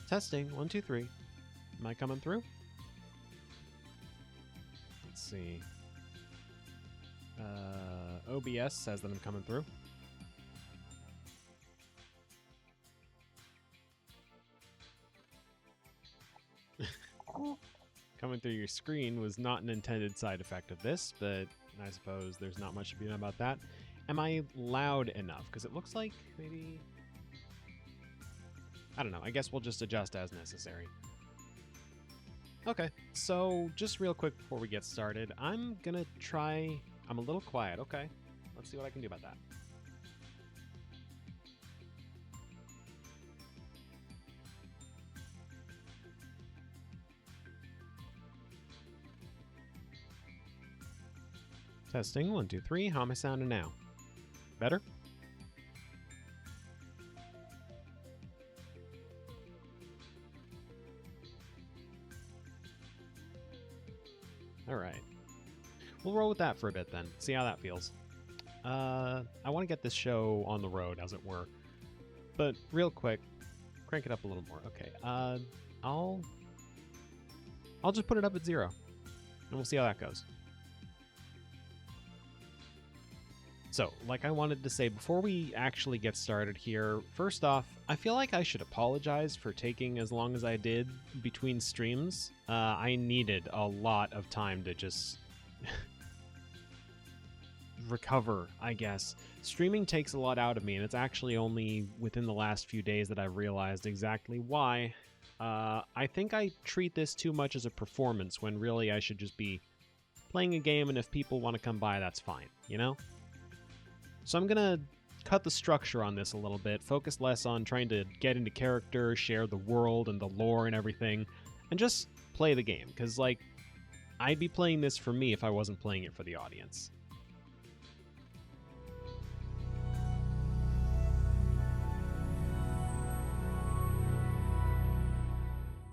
Testing, 1, 2, 3. Am I coming through? Let's see. OBS says that I'm coming through. Coming through your screen was not an intended side effect of this, but I suppose there's not much to be done about that. Am I loud enough? Because it looks like maybe... I don't know. I guess we'll just adjust as necessary. Okay, so just real quick before we get started, I'm gonna try... I'm a little quiet. Okay, let's see what I can do about that. Testing, 1, 2, 3. How am I sounding now? Better? All right. We'll roll with that for a bit then. See how that feels. I want to get this show on the road, as it were. But real quick, crank it up a little more. Okay. I'll just put it up at 0, and we'll see how that goes. So, like I wanted to say, before we actually get started here, first off, I feel like I should apologize for taking as long as I did between streams. I needed a lot of time to just recover, I guess. Streaming takes a lot out of me, and it's actually only within the last few days that I've realized exactly why. I think I treat this too much as a performance, when really I should just be playing a game, and if people want to come by, that's fine, you know? So I'm going to cut the structure on this a little bit, focus less on trying to get into character, share the world and the lore and everything, and just play the game, because, like, I'd be playing this for me if I wasn't playing it for the audience.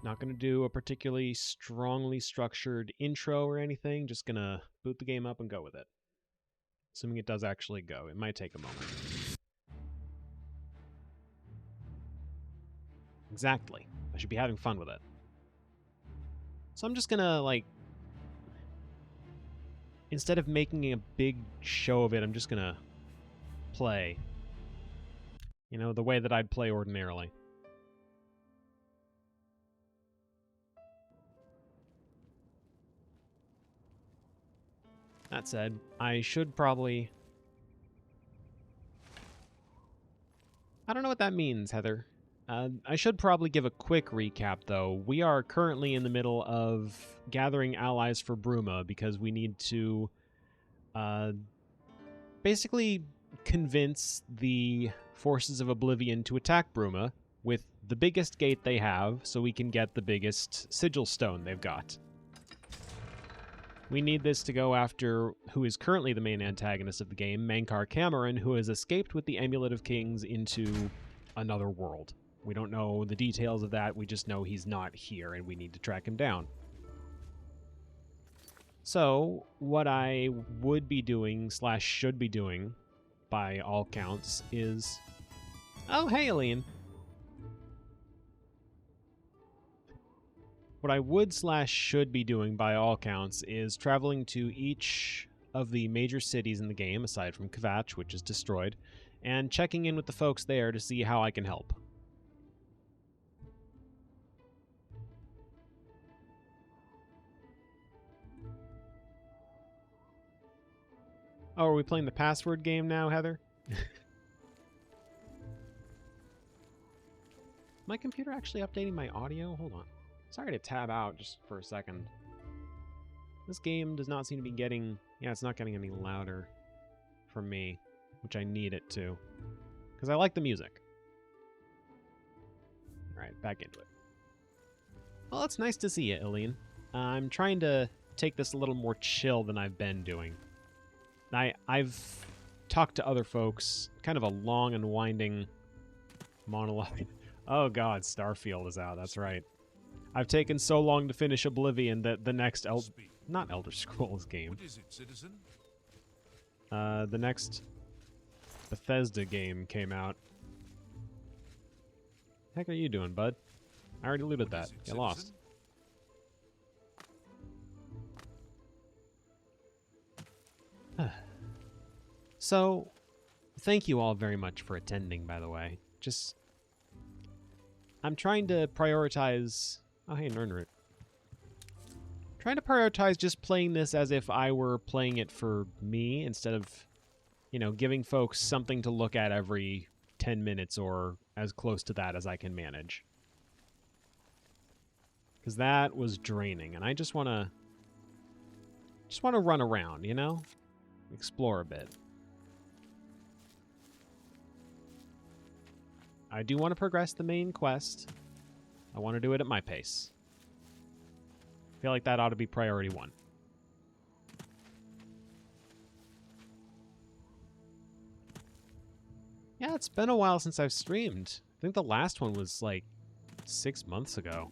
Not going to do a particularly strongly structured intro or anything, just going to boot the game up and go with it. Assuming it does actually go. It might take a moment. Exactly. I should be having fun with it. So I'm just gonna, like... instead of making a big show of it, I'm just gonna play. You know, the way that I'd play ordinarily. That said, I should probably... I don't know what that means, Heather. I should probably give a quick recap, though. We are currently in the middle of gathering allies for Bruma, because we need to basically convince the forces of Oblivion to attack Bruma with the biggest gate they have, so we can get the biggest sigil stone they've got. We need this to go after who is currently the main antagonist of the game, Mankar Cameron, who has escaped with the Amulet of Kings into another world. We don't know the details of that, we just know he's not here and we need to track him down. So, what I would be doing, / should be doing, by all counts, is... Oh, hey, Aline! What I would / should be doing by all counts is traveling to each of the major cities in the game, aside from Kvatch, which is destroyed, and checking in with the folks there to see how I can help. Oh, are we playing the password game now, Heather? My computer actually updating my audio? Hold on. Sorry to tab out just for a second. This game does not seem to be getting... Yeah, it's not getting any louder for me, which I need it to. Because I like the music. Alright, back into it. Well, it's nice to see you, Eileen. I'm trying to take this a little more chill than I've been doing. I've talked to other folks, kind of a long and winding monologue. Oh god, Starfield is out, that's right. I've taken so long to finish Oblivion that the next not Elder Scrolls game. What is it, citizen? The next Bethesda game came out. Heck are you doing, bud? I already looted that. Get lost. So, thank you all very much for attending, by the way. Just, I'm trying to prioritize... Oh, hey, Nernroot. Trying to prioritize just playing this as if I were playing it for me instead of, you know, giving folks something to look at every 10 minutes or as close to that as I can manage. Because that was draining, and I just want to run around, you know? Explore a bit. I do want to progress the main quest. I want to do it at my pace. I feel like that ought to be priority 1. Yeah, it's been a while since I've streamed. I think the last one was like 6 months ago.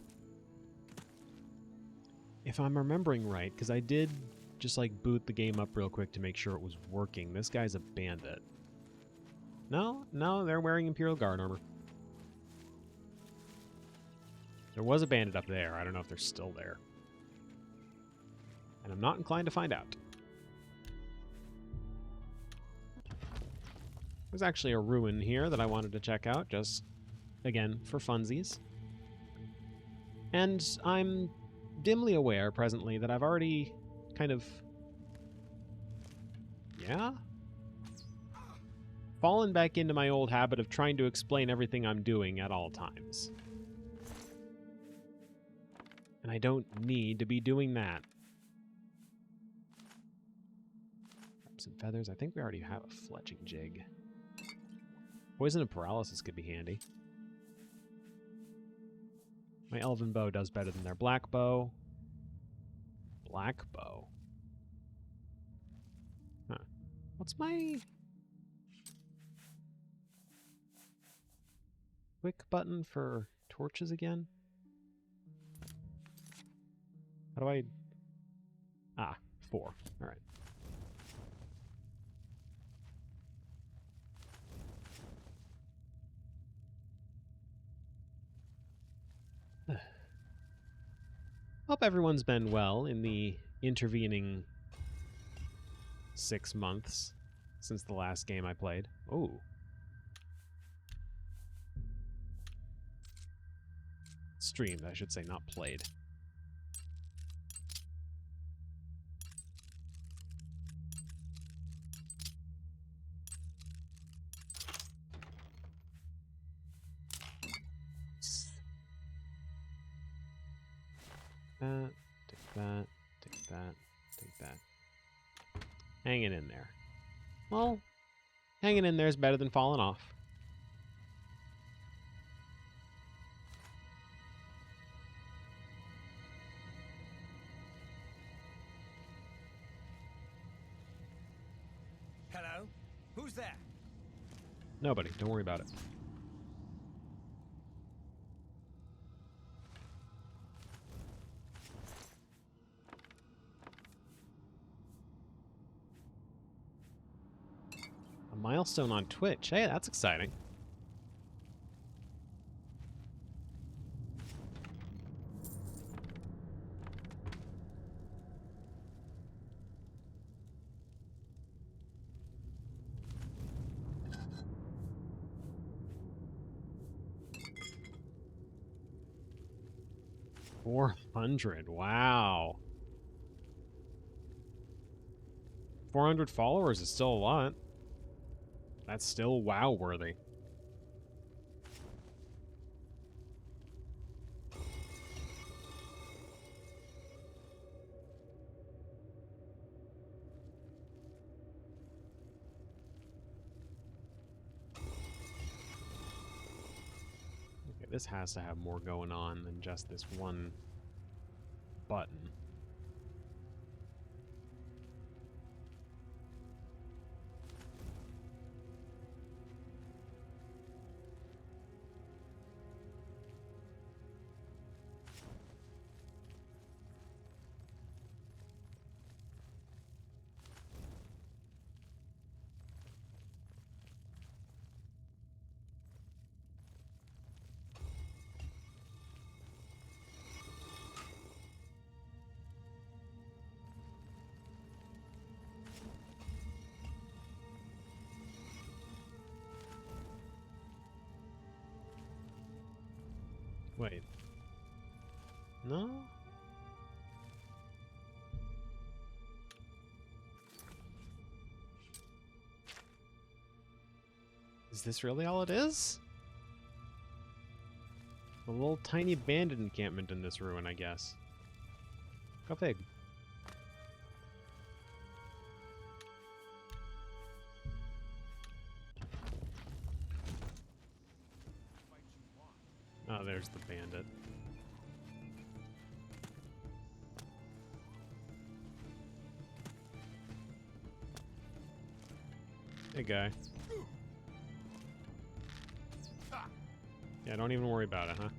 If I'm remembering right, because I did just like boot the game up real quick to make sure it was working. This guy's a bandit. No, they're wearing Imperial Guard armor. There was a bandit up there. I don't know if they're still there. And I'm not inclined to find out. There's actually a ruin here that I wanted to check out, just, again, for funsies. And I'm dimly aware presently that I've already kind of... Yeah? Fallen back into my old habit of trying to explain everything I'm doing at all times. And I don't need to be doing that. Some feathers. I think we already have a fletching jig. Poison and paralysis could be handy. My elven bow does better than their black bow. Black bow. Huh. What's my... quick button for torches again? How do I... Ah, 4. Alright. Hope everyone's been well in the intervening 6 months since the last game I played. Oh. Streamed, I should say, not played. Take that, take that, take that. Hanging in there. Well, hanging in there is better than falling off. Hello? Who's there? Nobody, don't worry about it. A milestone on Twitch. Hey, that's exciting. $400. Wow. 400 followers is still a lot. That's still wow worthy. Okay, this has to have more going on than just this one button. Wait. No? Is this really all it is? A little tiny bandit encampment in this ruin, I guess. Go big. Oh, there's the bandit. Hey, guy. Yeah, don't even worry about it, huh?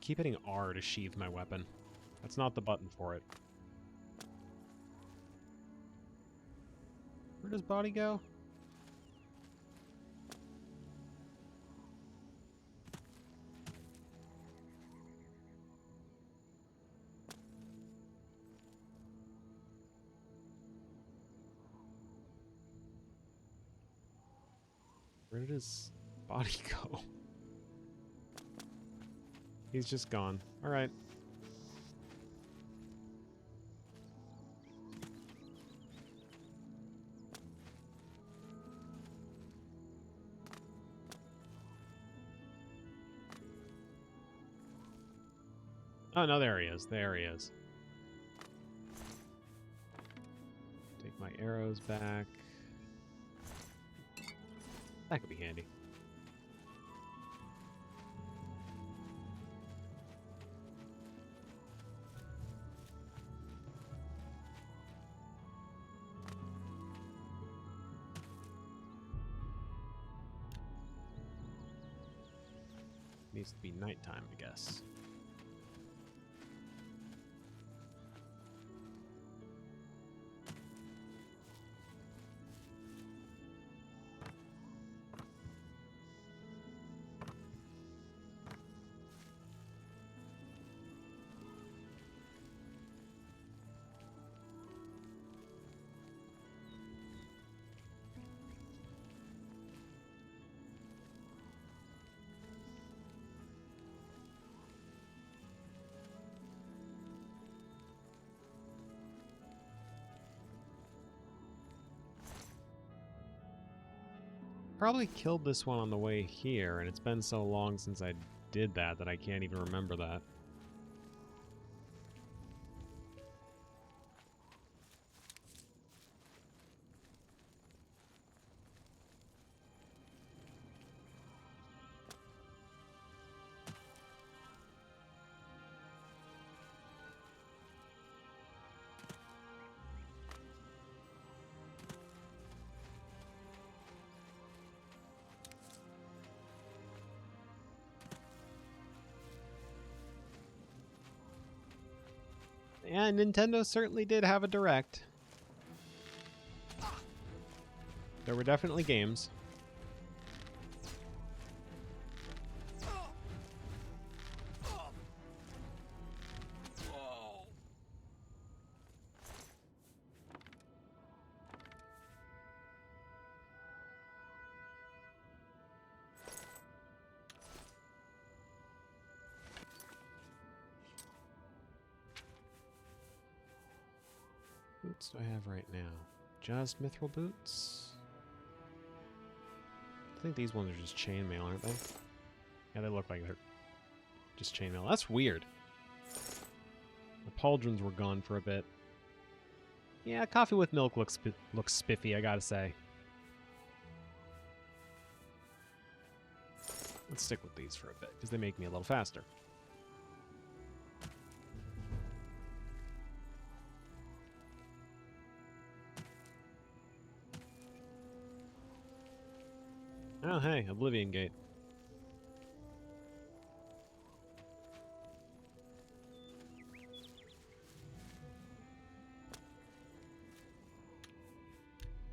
Keep hitting R to sheathe my weapon. That's not the button for it. Where does body go? Where did his body go? He's just gone. All right. Oh, no, there he is. There he is. Take my arrows back. That could be handy. Needs to be nighttime, I guess. Probably killed this one on the way here, and it's been so long since I did that I can't even remember that. Yeah, Nintendo certainly did have a Direct. There were definitely games. Boots do I have right now? Just mithril boots? I think these ones are just chainmail, aren't they? Yeah, they look like they're just chainmail. That's weird. The pauldrons were gone for a bit. Yeah, coffee with milk looks spiffy, I gotta say. Let's stick with these for a bit, because they make me a little faster. Oh, hey, Oblivion Gate.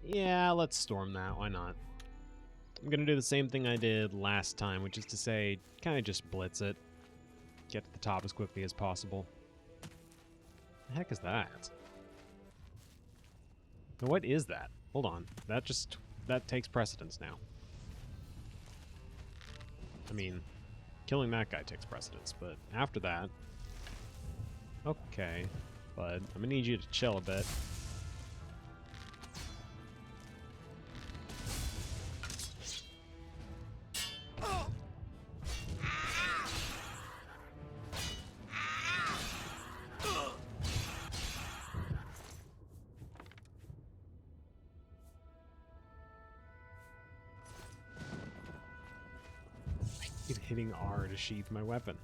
Yeah, let's storm that. Why not? I'm going to do the same thing I did last time, which is to say, kind of just blitz it. Get to the top as quickly as possible. The heck is that? Now, what is that? Hold on. That takes precedence now. I mean, killing that guy takes precedence, but after that... Okay, bud. I'm gonna need you to chill a bit. Keep hitting R to sheath my weapon.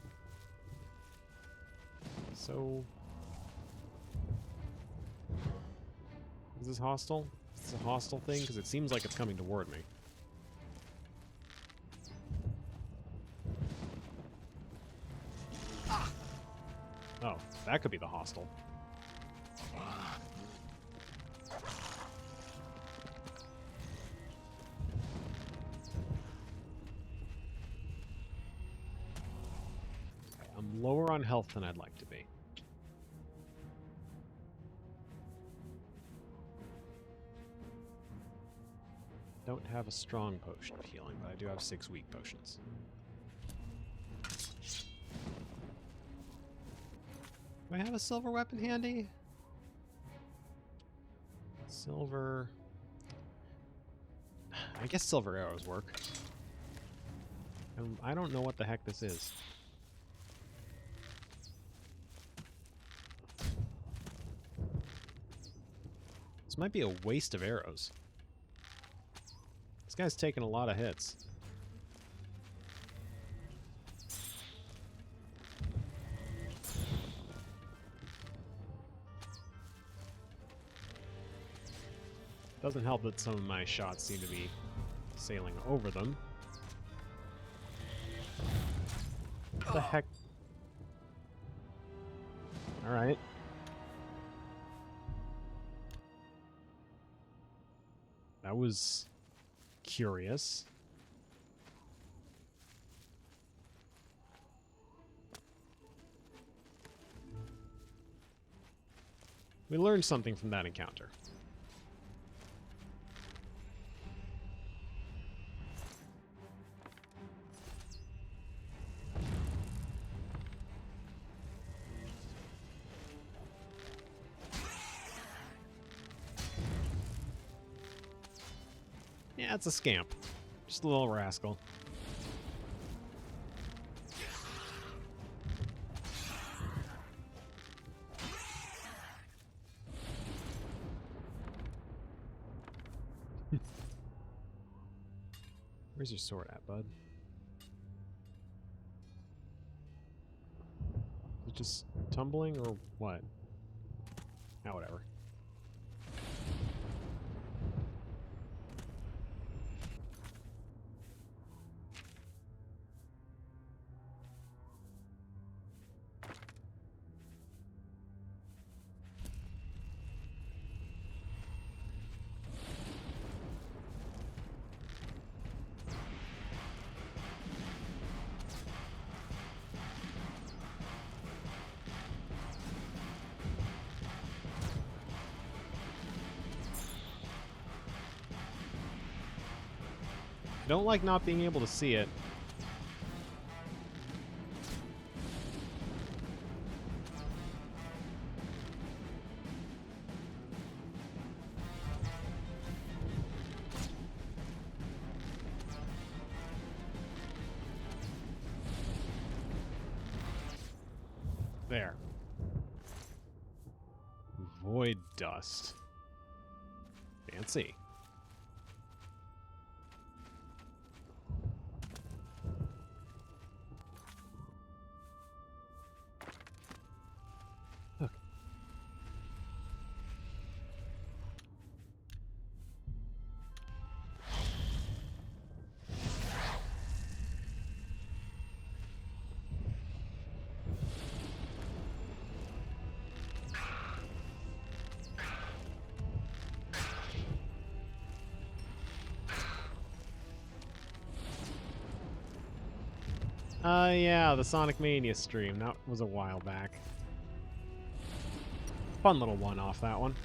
So... Is this hostile? Is this a hostile thing? Because it seems like it's coming toward me. Oh, that could be the hostile. I'm lower on health than I'd like to be. Don't have a strong potion of healing, but I do have 6 weak potions. Do I have a silver weapon handy? Silver... I guess silver arrows work. I don't know what the heck this is. This might be a waste of arrows. This guy's taking a lot of hits. Doesn't help that some of my shots seem to be sailing over them. What the heck? Alright. That was curious. We learned something from that encounter. Yeah, it's a scamp. Just a little rascal. Where's your sword at, bud? Is it just tumbling or what? Ah, whatever. I don't like not being able to see it. There. Void dust. Fancy. Yeah, the Sonic Mania stream. That was a while back. Fun little one-off, that one.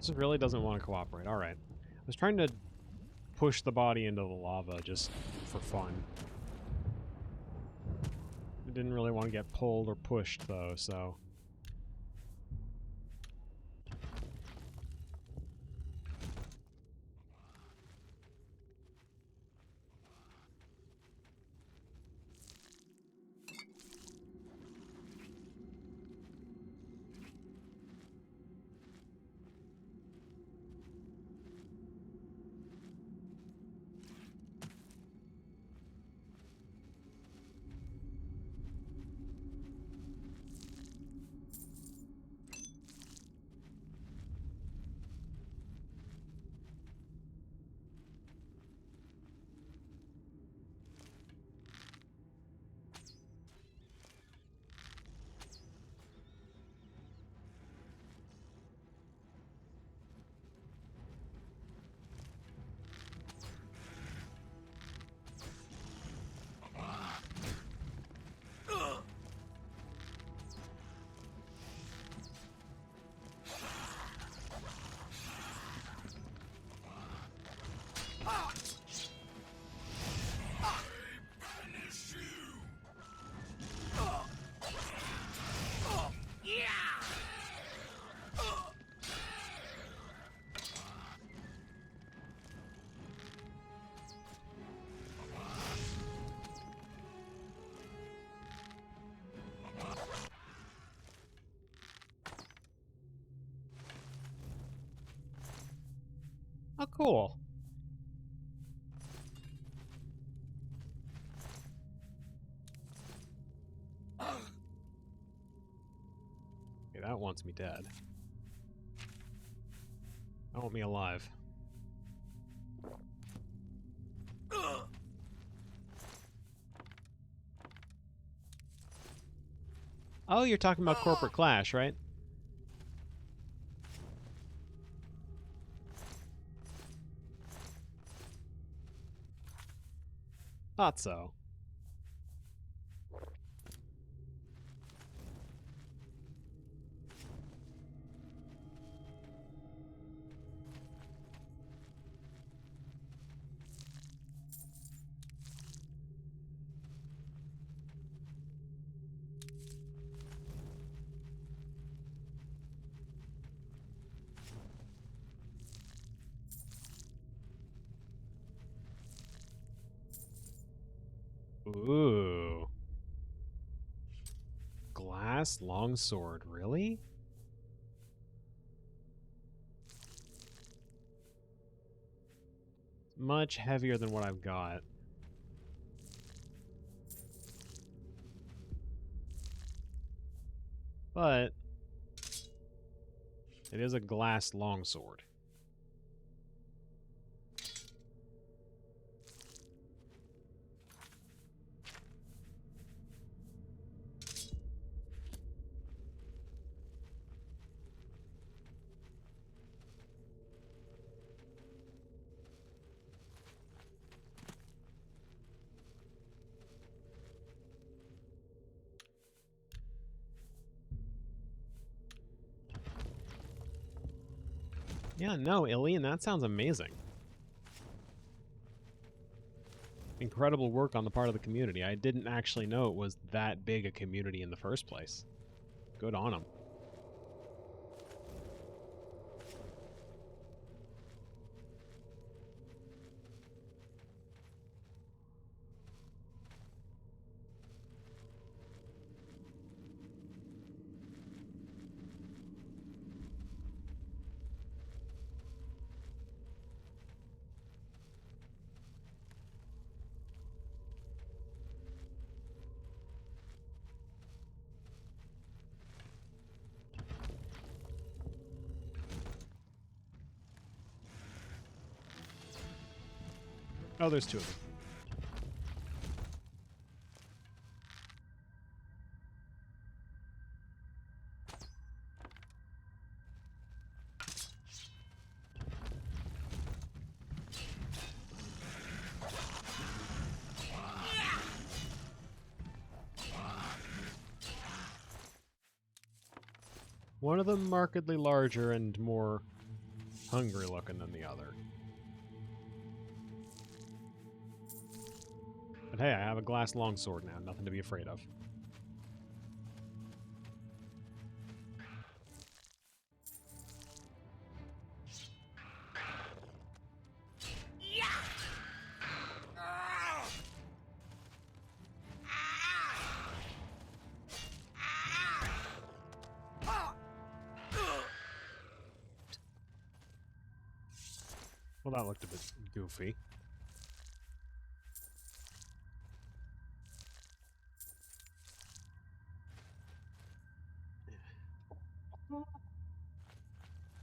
This really doesn't want to cooperate. Alright. I was trying to push the body into the lava just for fun. I didn't really want to get pulled or pushed, though, so... Oh, cool. Okay, that wants me dead. I want me alive. Oh, you're talking about Corporate Clash, right? Thought so. Ooh. Glass longsword, really? Much heavier than what I've got. But it is a glass longsword. Yeah, no, Ilian, that sounds amazing. Incredible work on the part of the community. I didn't actually know it was that big a community in the first place. Good on them. Oh, there's two of them. One of them markedly larger and more hungry looking than the other. But hey, I have a glass longsword now, nothing to be afraid of. Well, that looked a bit goofy.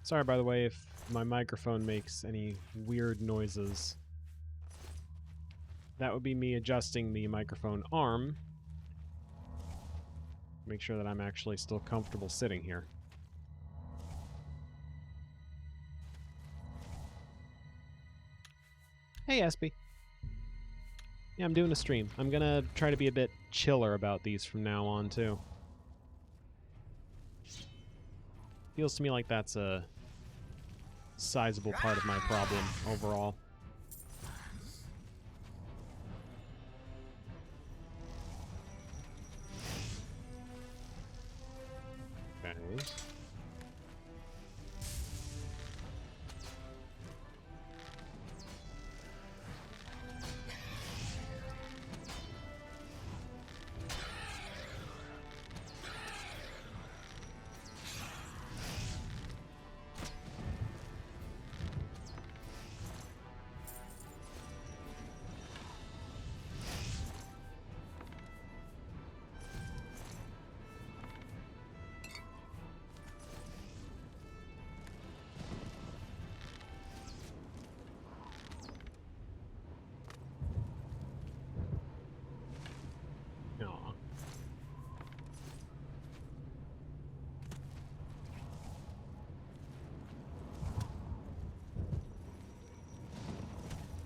Sorry, by the way, if my microphone makes any weird noises. That would be me adjusting the microphone arm. Make sure that I'm actually still comfortable sitting here. Hey, Espy. Yeah, I'm doing a stream. I'm gonna try to be a bit chiller about these from now on, too. Feels to me like that's a sizable part of my problem overall. Okay. Aw.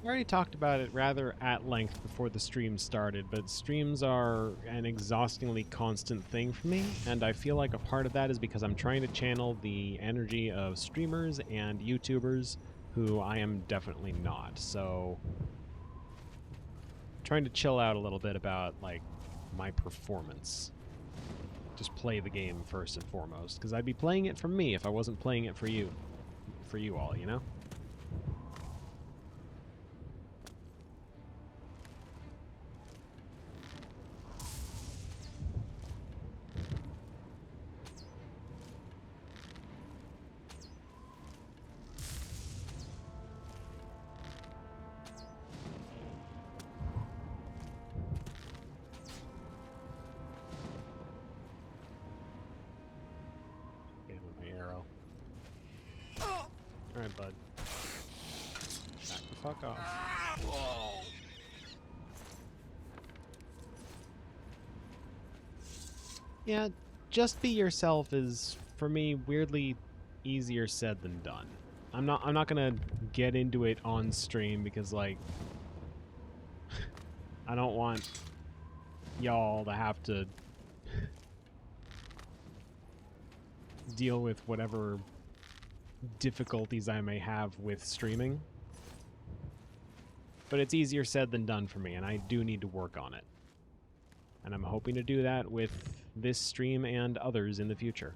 I already talked about it rather at length before the stream started, but streams are an exhaustingly constant thing for me, and I feel like a part of that is because I'm trying to channel the energy of streamers and YouTubers who I am definitely not. So, trying to chill out a little bit about, like, my performance. Just play the game first and foremost, because I'd be playing it for me if I wasn't playing it for you all, you know? Alright, bud. Back the fuck off. Yeah, just be yourself is, for me, weirdly easier said than done. I'm not gonna get into it on stream because, like, I don't want y'all to have to deal with whatever difficulties I may have with streaming. But it's easier said than done for me, and I do need to work on it. And I'm hoping to do that with this stream and others in the future.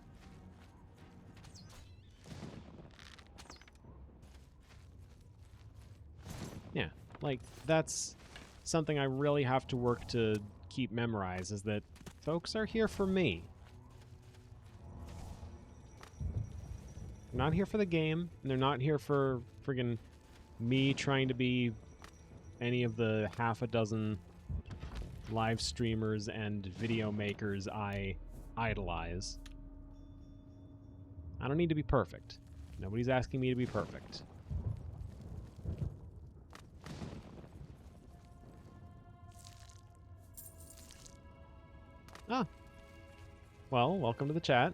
Yeah, like, that's something I really have to work to keep memorized, is that folks are here for me. They're not here for the game, and they're not here for friggin' me trying to be any of the half a dozen live streamers and video makers I idolize. I don't need to be perfect. Nobody's asking me to be perfect. Ah. Well, welcome to the chat.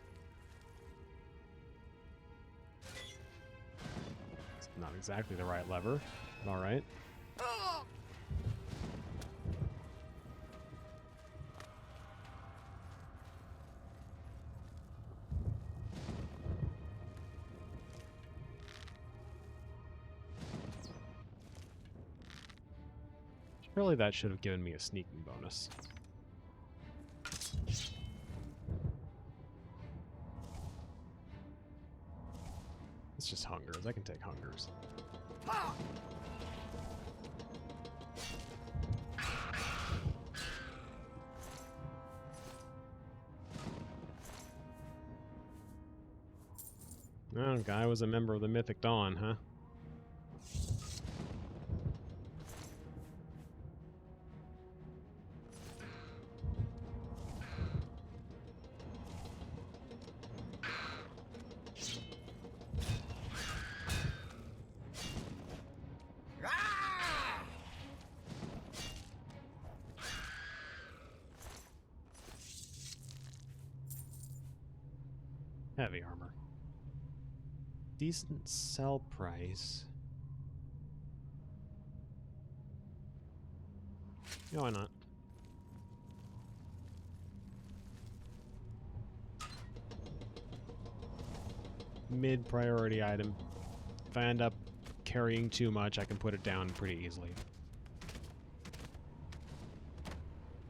It's not exactly the right lever, but alright. Really, that should have given me a sneaking bonus. It's just hungers. I can take hungers. Oh, guy was a member of the Mythic Dawn, huh? Heavy armor. Decent sell price. Yeah, why not? Mid-priority item. If I end up carrying too much, I can put it down pretty easily.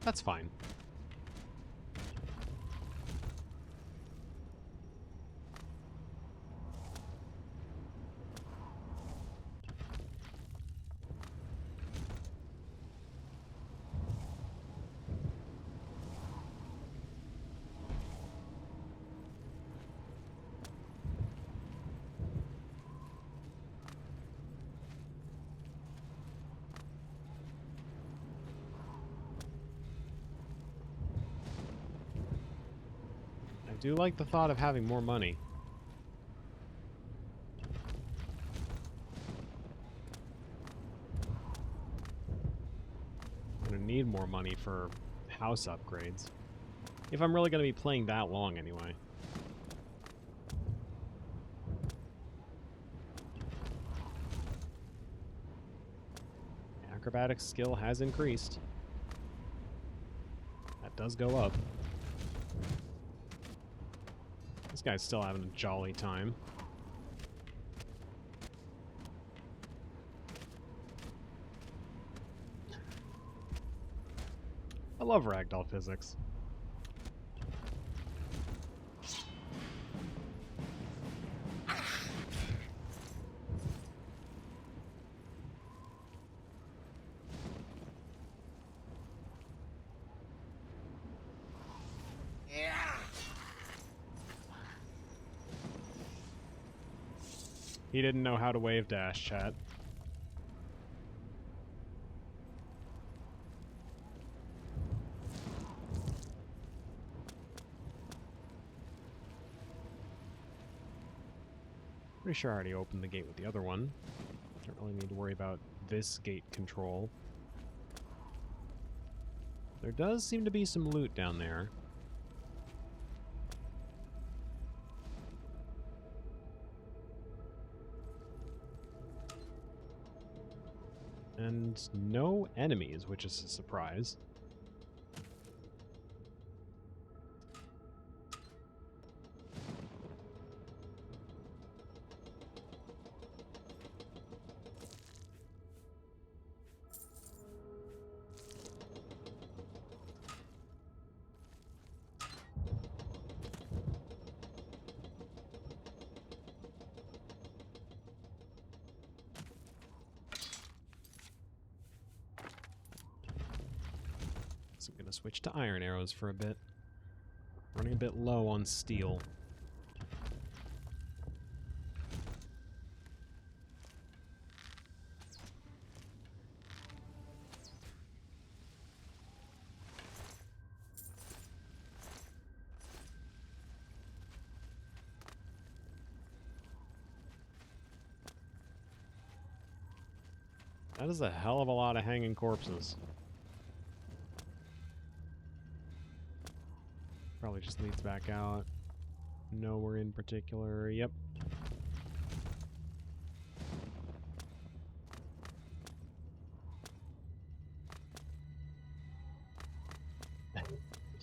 That's fine. I do like the thought of having more money. I'm gonna need more money for house upgrades. If I'm really gonna be playing that long anyway. Acrobatics skill has increased. That does go up. This guy's still having a jolly time. I love ragdoll physics. He didn't know how to wave dash, chat. Pretty sure I already opened the gate with the other one. Don't really need to worry about this gate control. There does seem to be some loot down there. And no enemies, which is a surprise. So I'm going to switch to iron arrows for a bit. Running a bit low on steel. That is a hell of a lot of hanging corpses. Probably just leads back out. Nowhere in particular. Yep.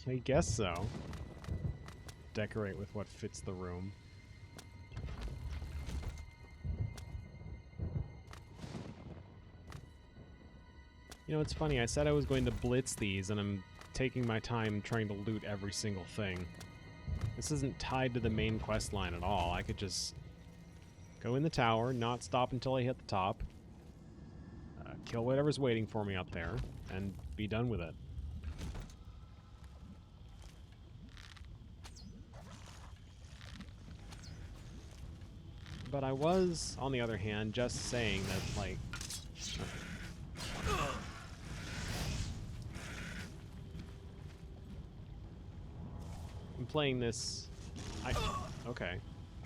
I guess so. Decorate with what fits the room. You know, it's funny, I said I was going to blitz these, and I'm taking my time trying to loot every single thing. This isn't tied to the main quest line at all. I could just go in the tower, not stop until I hit the top, kill whatever's waiting for me up there, and be done with it. But I was, on the other hand, just saying that, like... I'm playing this... Okay.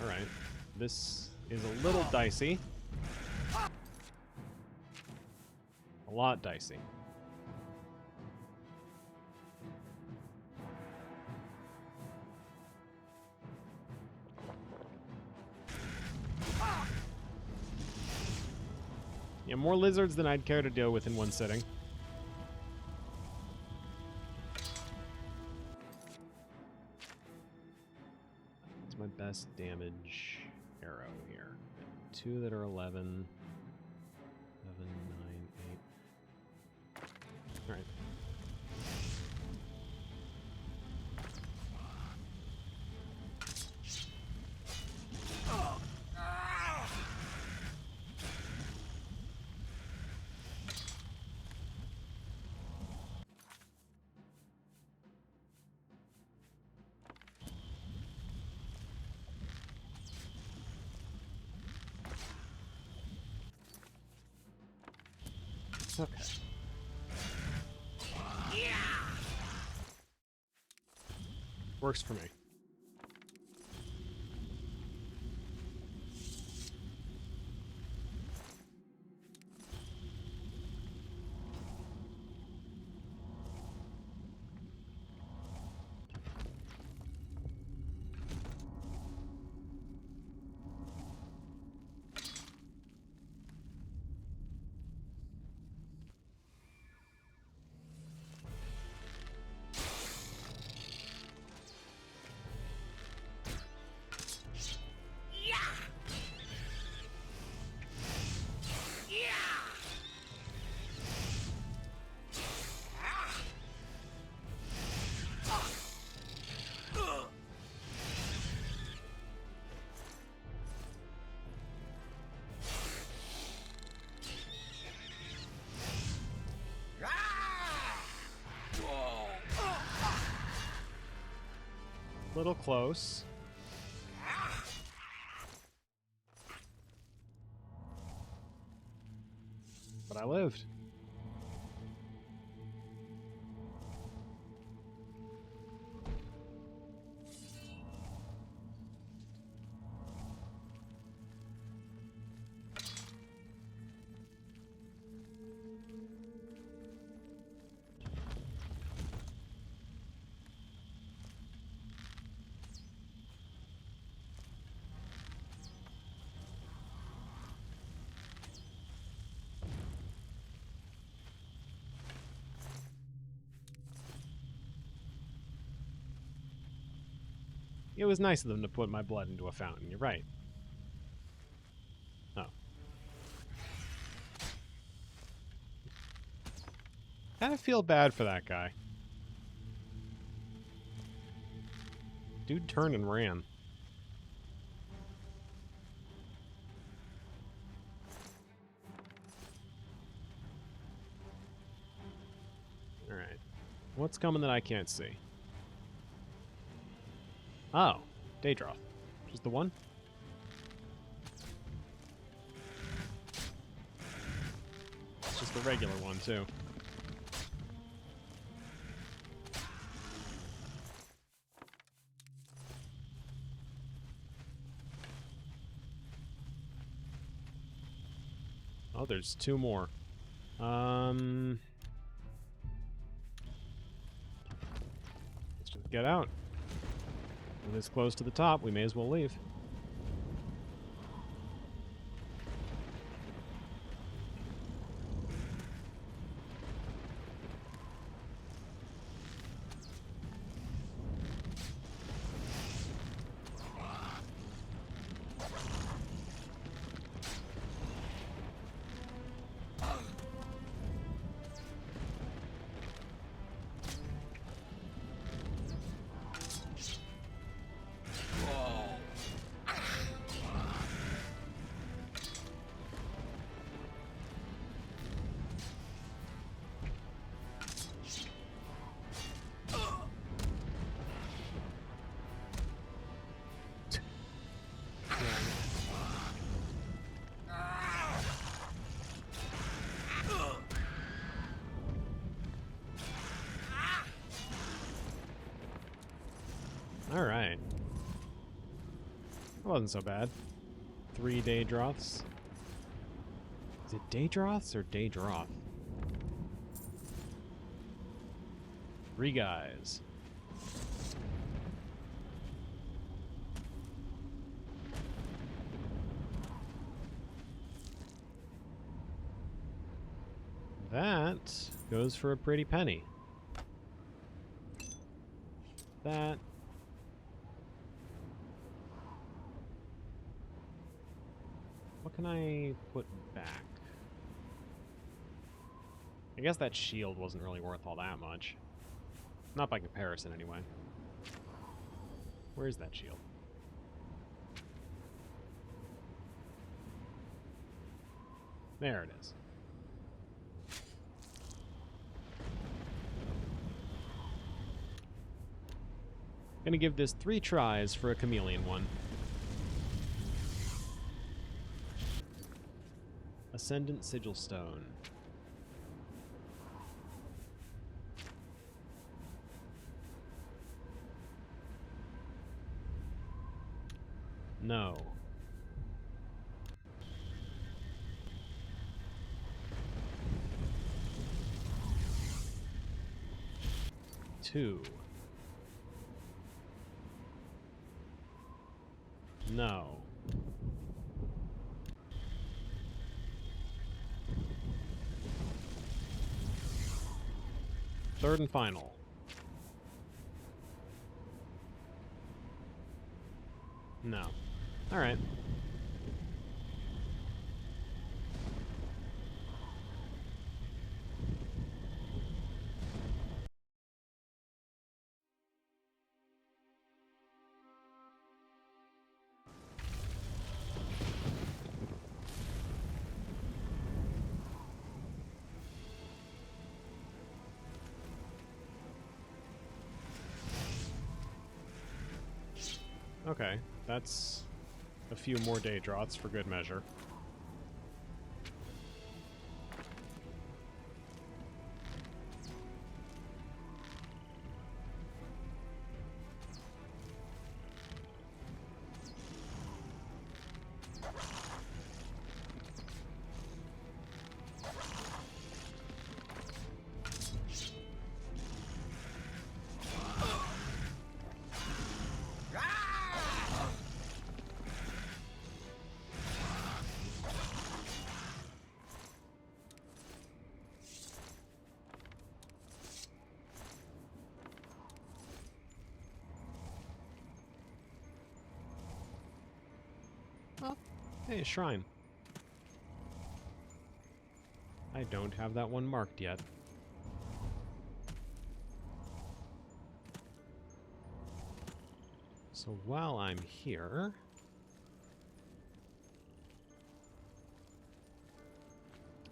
Alright. This is a little dicey. A lot dicey. Yeah, more lizards than I'd care to deal with in one sitting. What's my best damage arrow here? 2 that are 11. 7, 9, 8. Alright. Okay. Works for me. Little close. But I lived. It was nice of them to put my blood into a fountain, you're right. Oh. Kind of feel bad for that guy. Dude turned and ran. Alright. What's coming that I can't see? Oh, Daedroth. Just the one? It's just the regular one, too. Oh, there's 2 more. Let's just get out. When it's close to the top, we may as well leave. Alright. That wasn't so bad. 3 Daedroths. Is it Daedroths or Daedroth? 3 guys. That goes for a pretty penny. That. What can I put back? I guess that shield wasn't really worth all that much. Not by comparison, anyway. Where's that shield? There it is. Gonna give this 3 tries for a chameleon one. Ascendant Sigil Stone. No. Two. No. Third and final. No. Alright. Okay, that's a few more Daedroths for good measure. Oh, hey, a shrine. I don't have that one marked yet. So while I'm here...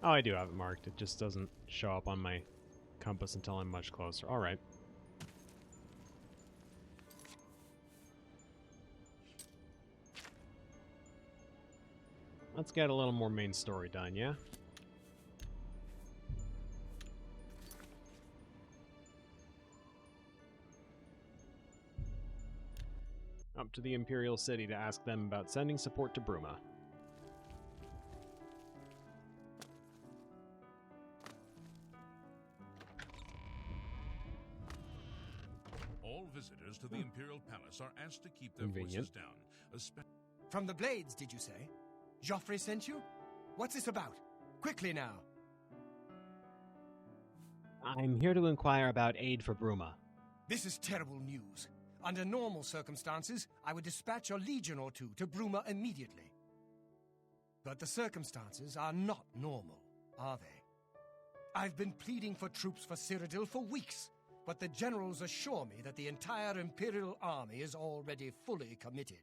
Oh, I do have it marked. It just doesn't show up on my compass until I'm much closer. Alright. Let's get a little more main story done, yeah? Up to the Imperial City to ask them about sending support to Bruma. All visitors to the Imperial Palace are asked to keep their voices down. From the Blades, did you say? Joffrey sent you? What's this about? Quickly now. I'm here to inquire about aid for Bruma. This is terrible news. Under normal circumstances, I would dispatch a legion or two to Bruma immediately. But the circumstances are not normal, are they? I've been pleading for troops for Cyrodiil for weeks, but the generals assure me that the entire Imperial army is already fully committed.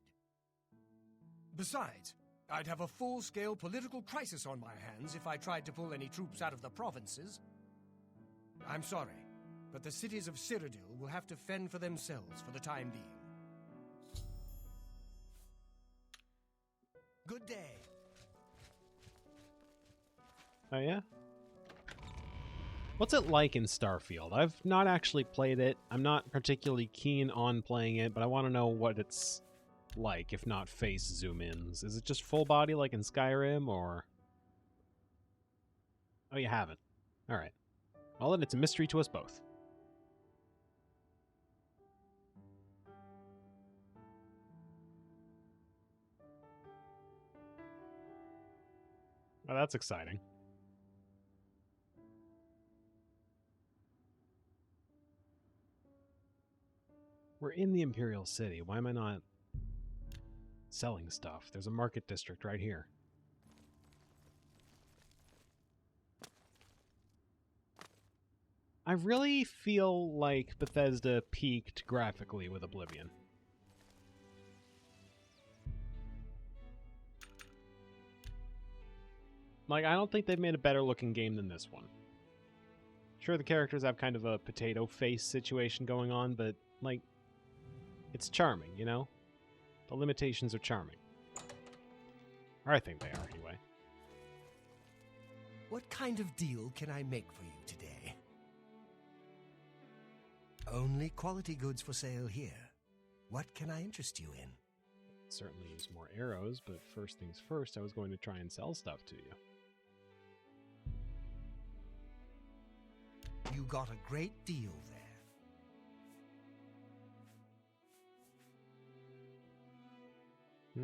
Besides, I'd have a full-scale political crisis on my hands if I tried to pull any troops out of the provinces. I'm sorry, but the cities of Cyrodiil will have to fend for themselves for the time being. Good day. Oh, yeah? What's it like in Starfield? I've not actually played it. I'm not particularly keen on playing it, but I want to know what it's like, if not face zoom-ins. Is it just full body like in Skyrim, or... Oh, you haven't. Alright. Well, then it's a mystery to us both. Well, that's exciting. We're in the Imperial City. Why am I not selling stuff? There's a market district right here. I really feel like Bethesda peaked graphically with Oblivion. Like, I don't think they've made a better looking game than this one. Sure, the characters have kind of a potato face situation going on, but, like, it's charming, you know? The limitations are charming. Or I think they are, anyway. What kind of deal can I make for you today? Only quality goods for sale here. What can I interest you in? Certainly use more arrows, but first things first, I was going to try and sell stuff to you. You got a great deal there. I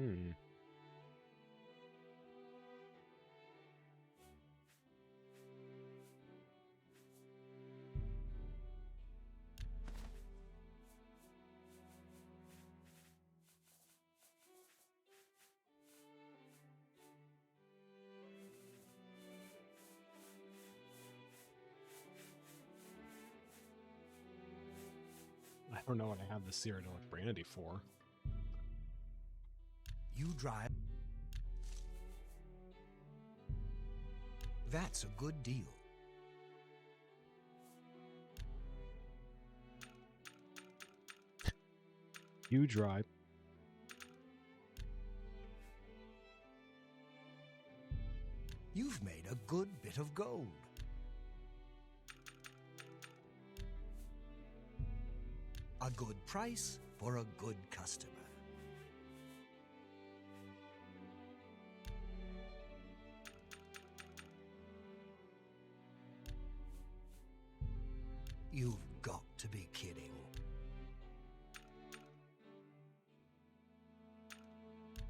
don't know what I have the Cyrodiilic brandy for. You drive. That's a good deal. You drive. You've made a good bit of gold. A good price for a good customer. You've got to be kidding.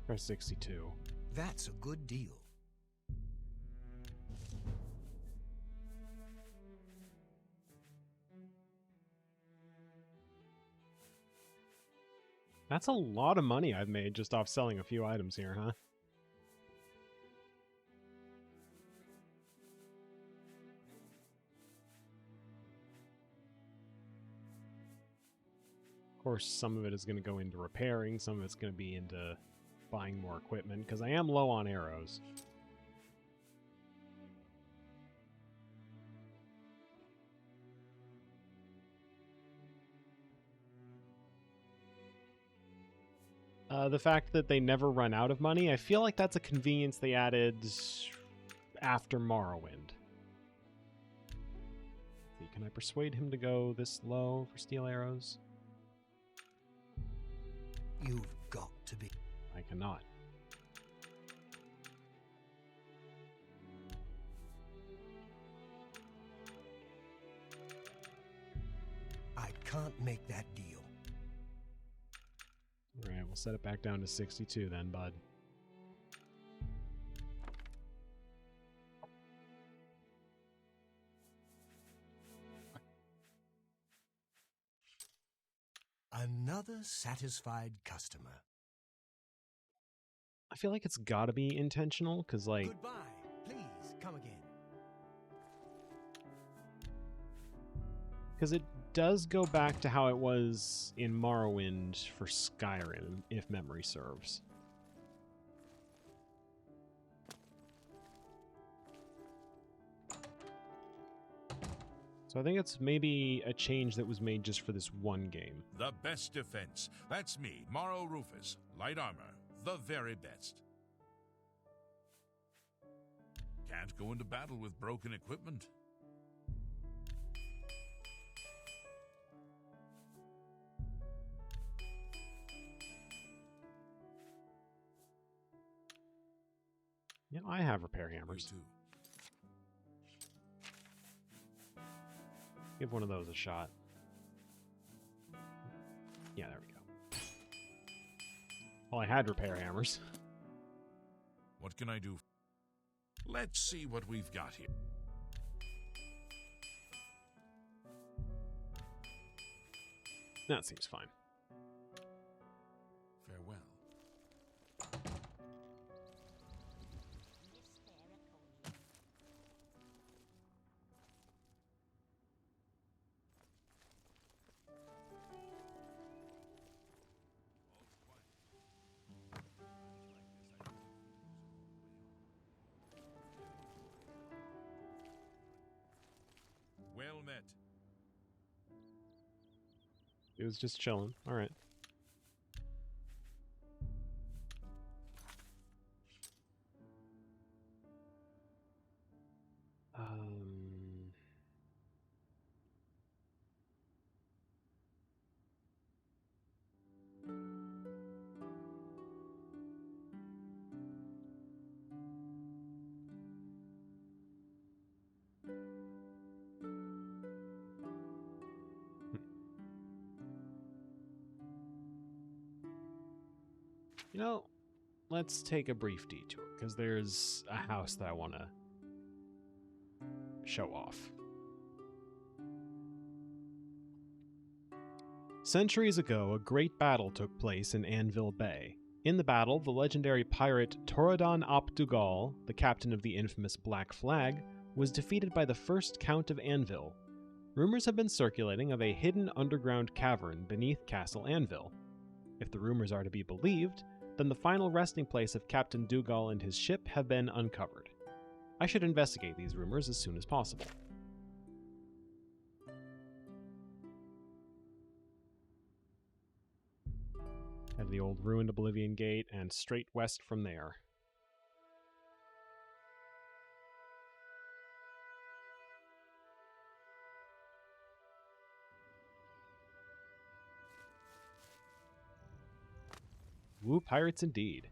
Press 62. That's a good deal. That's a lot of money I've made just off selling a few items here, huh? Of course, some of it is going to go into repairing, some of it's going to be into buying more equipment, because I am low on arrows. The fact that they never run out of money, I feel like that's a convenience they added after Morrowind. Can I persuade him to go this low for steel arrows? You've got to be. I cannot. I can't make that deal. Alright, we'll set it back down to 62 then, bud. Another satisfied customer. I feel like it's gotta be intentional, because, like... Goodbye. Please, come again. Because it does go back to how it was in Morrowind for Skyrim, if memory serves. So I think it's maybe a change that was made just for this one game. The best defense. That's me, Morrow Rufus. Light armor. The very best. Can't go into battle with broken equipment. Yeah, I have repair hammers. You too. Give one of those a shot. Yeah, there we go. Well, I had repair hammers. What can I do? Let's see what we've got here. That seems fine. Farewell. Well met. It was just chilling. All right. You know, let's take a brief detour, because there's a house that I want to show off. Centuries ago, a great battle took place in Anvil Bay. In the battle, the legendary pirate Toradon ap Dugal, the captain of the infamous Black Flag, was defeated by the first Count of Anvil. Rumors have been circulating of a hidden underground cavern beneath Castle Anvil. If the rumors are to be believed, then the final resting place of Captain Dugal and his ship have been uncovered. I should investigate these rumors as soon as possible. Have the old ruined Oblivion Gate, and straight west from there. Woo, pirates indeed.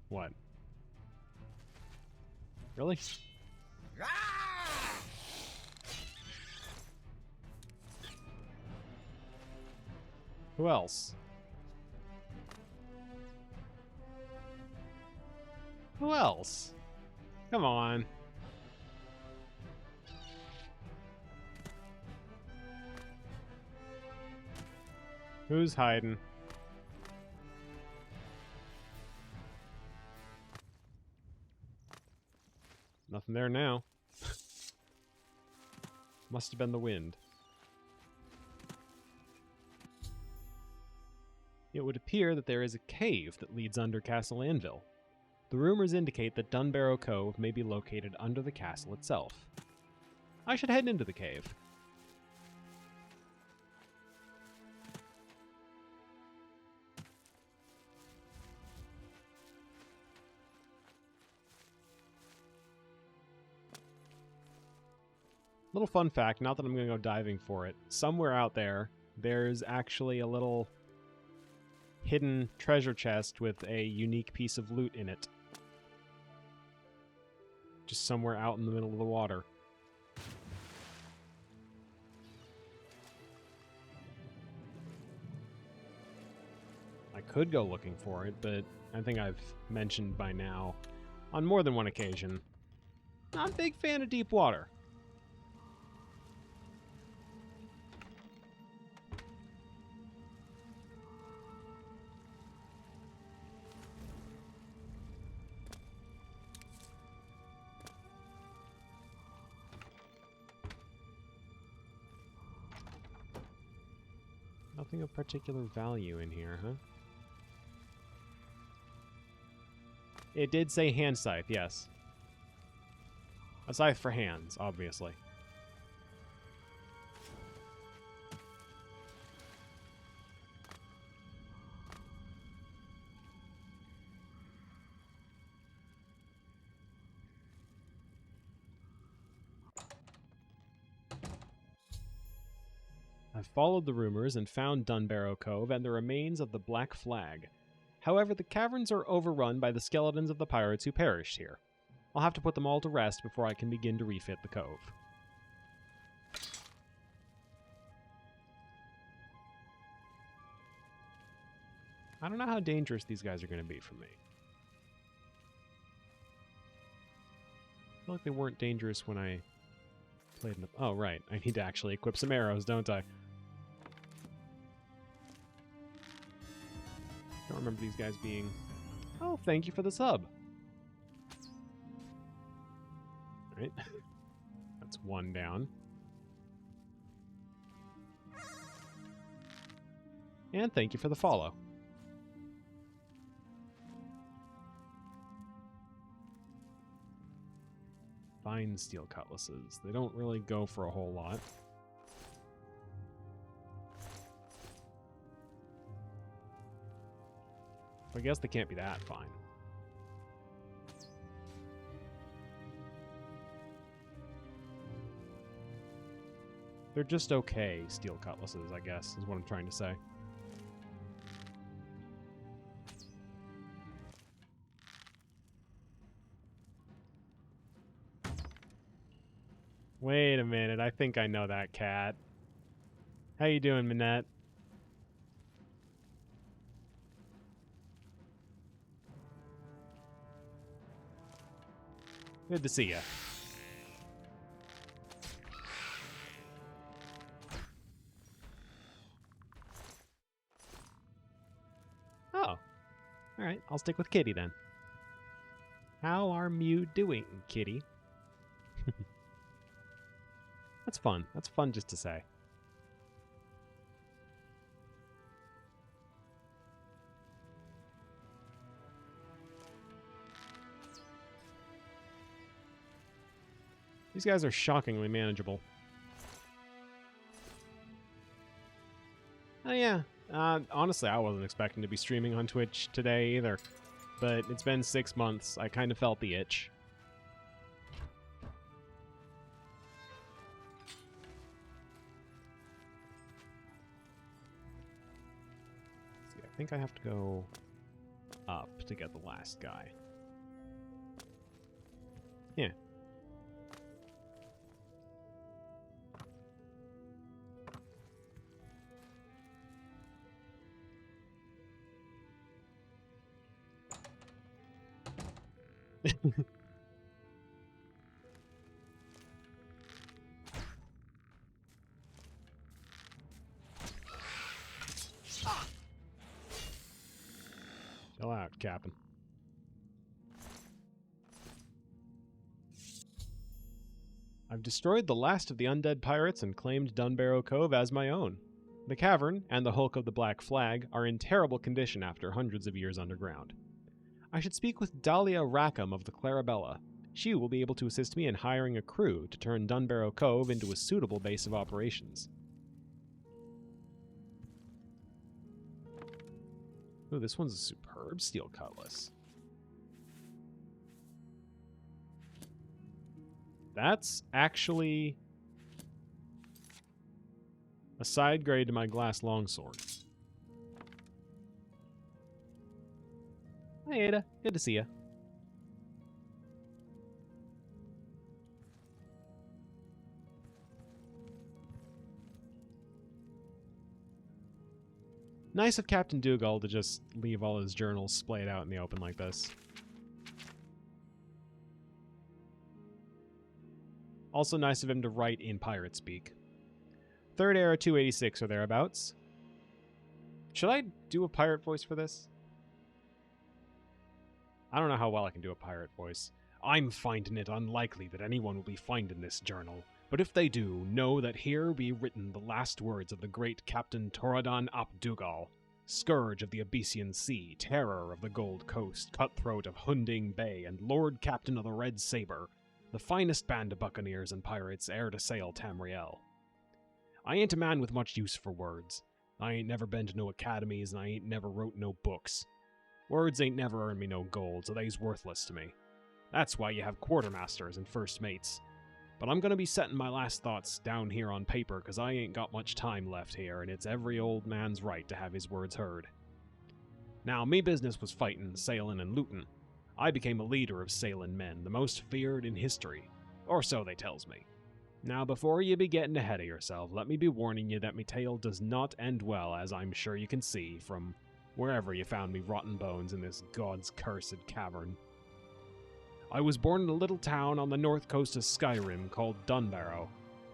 What? Really? Who else? Who else? Come on. Who's hiding? Nothing there now. Must have been the wind. It would appear that there is a cave that leads under Castle Anvil. The rumors indicate that Dunbarrow Cove may be located under the castle itself. I should head into the cave. Little fun fact, not that I'm going to go diving for it, somewhere out there, there's actually a little hidden treasure chest with a unique piece of loot in it. Just somewhere out in the middle of the water. I could go looking for it, but I think I've mentioned by now, on more than one occasion, I'm a big fan of deep water. Nothing of particular value in here, huh? It did say hand scythe, yes. A scythe for hands, obviously. I've followed the rumors and found Dunbarrow Cove and the remains of the Black Flag. However, the caverns are overrun by the skeletons of the pirates who perished here. I'll have to put them all to rest before I can begin to refit the cove. I don't know how dangerous these guys are going to be for me. I feel like they weren't dangerous when I played in the... Oh, right. I need to actually equip some arrows, don't I? Don't remember these guys being... Oh, thank you for the sub. Alright. That's one down. And thank you for the follow. Fine steel cutlasses. They don't really go for a whole lot. I guess they can't be that fine. They're just okay steel cutlasses, I guess, is what I'm trying to say. Wait a minute, I think I know that cat. How you doing, Minette? Good to see ya. Oh. Alright, I'll stick with Kitty then. How are you doing, Kitty? That's fun. That's fun just to say. These guys are shockingly manageable. Oh yeah. Honestly, I wasn't expecting to be streaming on Twitch today either. But it's been 6 months. I kind of felt the itch. I think I have to go up to get the last guy. Yeah. Chill out, Captain. I've destroyed the last of the undead pirates and claimed Dunbarrow Cove as my own. The cavern and the hulk of the Black Flag are in terrible condition after hundreds of years underground. I should speak with Dahlia Rackham of the Clarabella. She will be able to assist me in hiring a crew to turn Dunbarrow Cove into a suitable base of operations. Ooh, this one's a superb steel cutlass. That's actually a side grade to my glass longsword. Hi, Ada. Good to see you. Nice of Captain Dougal to just leave all his journals splayed out in the open like this. Also nice of him to write in pirate speak. Third era 286 or thereabouts. Should I do a pirate voice for this? I don't know how well I can do a pirate voice. I'm finding it unlikely that anyone will be finding this journal, but if they do, know that here be written the last words of the great Captain Toradan ap Dougal, scourge of the Abyssian Sea, terror of the Gold Coast, cutthroat of Hunding Bay, and Lord Captain of the Red Sabre, the finest band of buccaneers and pirates e'er to sail Tamriel. I ain't a man with much use for words. I ain't never been to no academies, and I ain't never wrote no books. Words ain't never earned me no gold, so they's worthless to me. That's why you have quartermasters and first mates. But I'm gonna be setting my last thoughts down here on paper, 'cause I ain't got much time left here, and it's every old man's right to have his words heard. Now, me business was fighting, sailing, and looting. I became a leader of Sailing men, the most feared in history. Or so they tells me. Now, before you be getting ahead of yourself, let me be warning you that me tale does not end well, as I'm sure you can see from wherever you found me rotten bones in this god's cursed cavern. I was born in a little town on the north coast of Skyrim called Dunbarrow.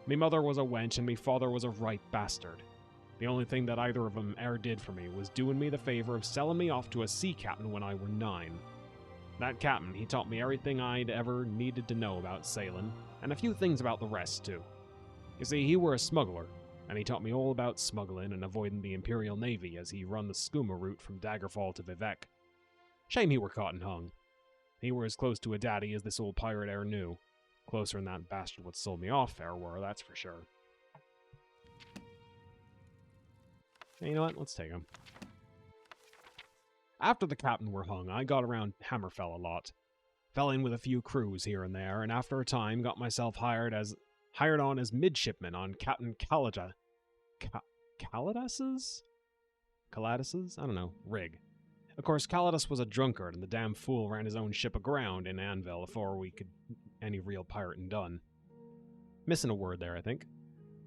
Me mother was a wench and me father was a right bastard. The only thing that either of them e'er did for me was doing me the favor of selling me off to a sea captain when I were 9. That captain, he taught me everything I'd ever needed to know about sailing, and a few things about the rest, too. You see, he were a smuggler, and he taught me all about smuggling and avoiding the Imperial Navy as he run the skooma route from Daggerfall to Vivek. Shame he were caught and hung. He were as close to a daddy as this old pirate e'er knew. Closer than that bastard what sold me off e'er were, that's for sure. Hey, you know what? Let's take him. After the captain were hung, I got around Hammerfell a lot. Fell in with a few crews here and there, and after a time got myself hired on as midshipman on Captain Calidus's I don't know, rig. Of course, Calidus was a drunkard, and the damn fool ran his own ship aground in Anvil afore we could any real pirating done. Missing a word there, I think.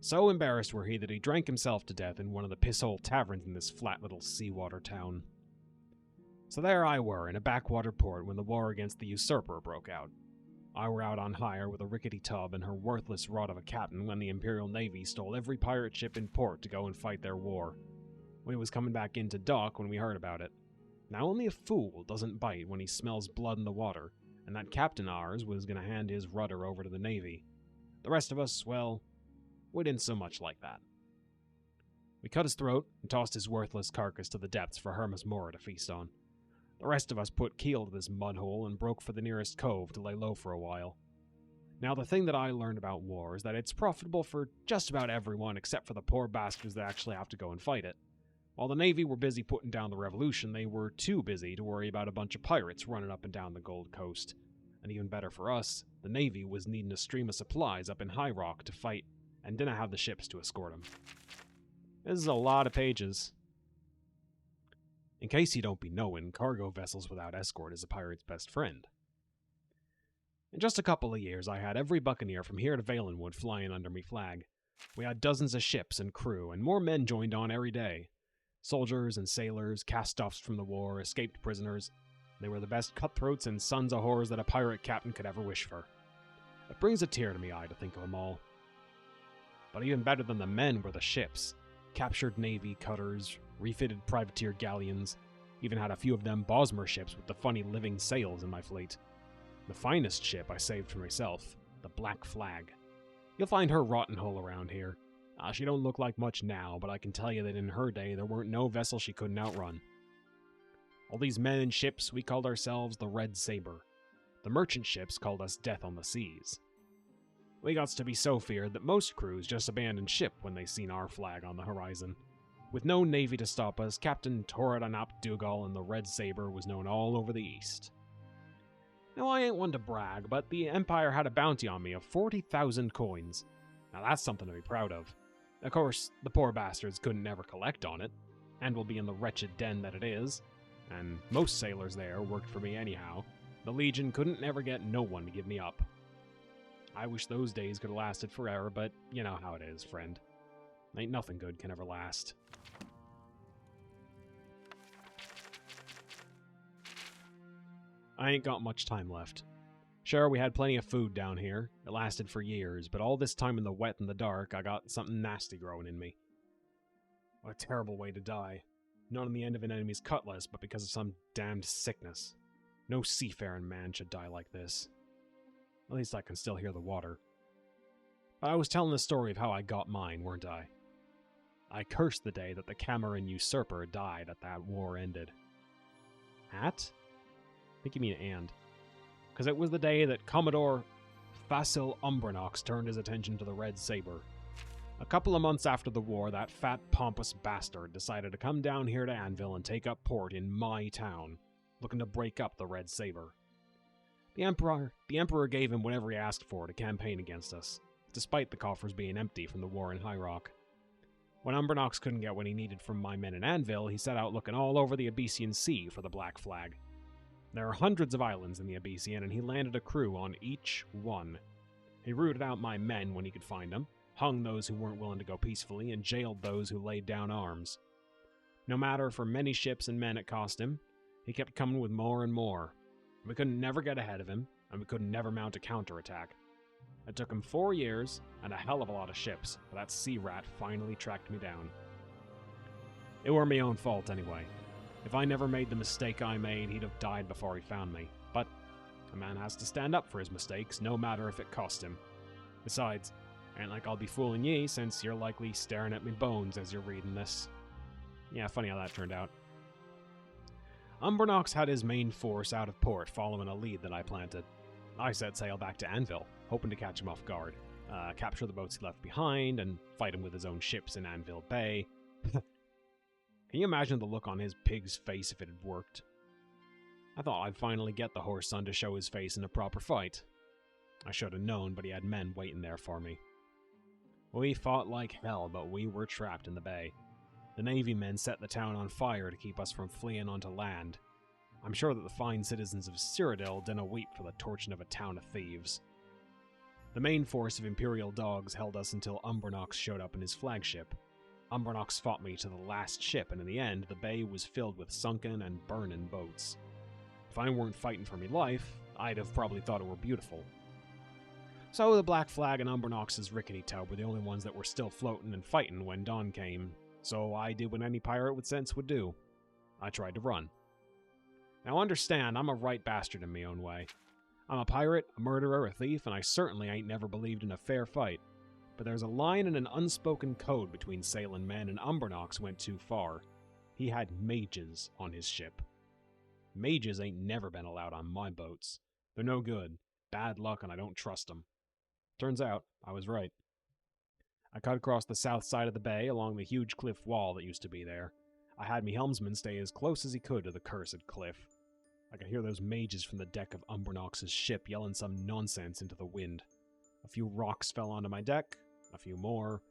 So embarrassed were he that he drank himself to death in one of the pisshole taverns in this flat little seawater town. So there I were, in a backwater port when the war against the usurper broke out. I were out on hire with a rickety tub and her worthless rod of a captain when the Imperial Navy stole every pirate ship in port to go and fight their war. We was coming back into dock when we heard about it. Now only a fool doesn't bite when he smells blood in the water, and that captain ours was going to hand his rudder over to the Navy. The rest of us, well, we didn't so much like that. We cut his throat and tossed his worthless carcass to the depths for Hermas Mora to feast on. The rest of us put keel to this mudhole and broke for the nearest cove to lay low for a while. Now, the thing that I learned about war is that it's profitable for just about everyone except for the poor bastards that actually have to go and fight it. While the Navy were busy putting down the revolution, they were too busy to worry about a bunch of pirates running up and down the Gold Coast. And even better for us, the Navy was needing a stream of supplies up in High Rock to fight and didn't have the ships to escort them. This is a lot of pages. In case you don't be knowing, cargo vessels without escort is a pirate's best friend. In just a couple of years, I had every buccaneer from here to Valenwood flying under me flag. We had dozens of ships and crew, and more men joined on every day. Soldiers and sailors, cast-offs from the war, escaped prisoners. They were the best cutthroats and sons of whores that a pirate captain could ever wish for. It brings a tear to me eye to think of them all. But even better than the men were the ships. Captured navy cutters, refitted privateer galleons, even had a few of them Bosmer ships with the funny living sails in my fleet. The finest ship I saved for myself, the Black Flag. You'll find her rotten hull around here. She don't look like much now, but I can tell you that in her day there weren't no vessel she couldn't outrun. All these men and ships, we called ourselves the Red Saber. The merchant ships called us Death on the Seas. We got to be so feared that most crews just abandoned ship when they seen our flag on the horizon. With no navy to stop us, Captain Torridon ap Dougal and the Red Saber was known all over the east. Now, I ain't one to brag, but the Empire had a bounty on me of 40,000 coins. Now, that's something to be proud of. Of course, the poor bastards couldn't ever collect on it, and will be in the wretched den that it is, and most sailors there worked for me anyhow. The Legion couldn't never get no one to give me up. I wish those days could have lasted forever, but you know how it is, friend. Ain't nothing good can ever last. I ain't got much time left. Sure, we had plenty of food down here. It lasted for years, but all this time in the wet and the dark, I got something nasty growing in me. What a terrible way to die. Not on the end of an enemy's cutlass, but because of some damned sickness. No seafaring man should die like this. At least I can still hear the water. But I was telling the story of how I got mine, weren't I? I cursed the day that the Cameron usurper died at that war ended. At? I think you mean and. Because it was the day that Commodore Fasil Umbranox turned his attention to the Red Saber. A couple of months after the war, that fat, pompous bastard decided to come down here to Anvil and take up port in my town, looking to break up the Red Saber. The Emperor gave him whatever he asked for to campaign against us, despite the coffers being empty from the war in High Rock. When Umbranox couldn't get what he needed from my men in Anvil, he set out looking all over the Abyssian Sea for the Black Flag. There are hundreds of islands in the Abyssian, and he landed a crew on each one. He rooted out my men when he could find them, hung those who weren't willing to go peacefully, and jailed those who laid down arms. No matter for many ships and men it cost him, he kept coming with more and more. We couldn't never get ahead of him, and we could never mount a counterattack. It took him 4 years and a hell of a lot of ships, but that sea rat finally tracked me down. It were my own fault anyway. If I never made the mistake I made, he'd have died before he found me. But a man has to stand up for his mistakes, no matter if it cost him. Besides, ain't like I'll be fooling ye, since you're likely staring at me bones as you're reading this. Yeah, funny how that turned out. Umbernox had his main force out of port, following a lead that I planted. I set sail back to Anvil, hoping to catch him off guard, capture the boats he left behind, and fight him with his own ships in Anvil Bay. Can you imagine the look on his pig's face if it had worked? I thought I'd finally get the horse son to show his face in a proper fight. I should have known, but he had men waiting there for me. We fought like hell, but we were trapped in the bay. The Navy men set the town on fire to keep us from fleeing onto land. I'm sure that the fine citizens of Cyrodiil didn't weep for the torching of a town of thieves. The main force of Imperial dogs held us until Umbernox showed up in his flagship. Umbernox fought me to the last ship, and in the end, the bay was filled with sunken and burning boats. If I weren't fighting for me life, I'd have probably thought it were beautiful. So the Black Flag and Umbernox's rickety tub were the only ones that were still floating and fighting when dawn came, so I did what any pirate with sense would do. I tried to run. Now understand, I'm a right bastard in my own way. I'm a pirate, a murderer, a thief, and I certainly ain't never believed in a fair fight. But there's a line and an unspoken code between sailing men, and Umbernox went too far. He had mages on his ship. Mages ain't never been allowed on my boats. They're no good, bad luck, and I don't trust them. Turns out, I was right. I cut across the south side of the bay along the huge cliff wall that used to be there. I had me helmsman stay as close as he could to the cursed cliff. I could hear those mages from the deck of Umbernox's ship yelling some nonsense into the wind. A few rocks fell onto my deck, a few more,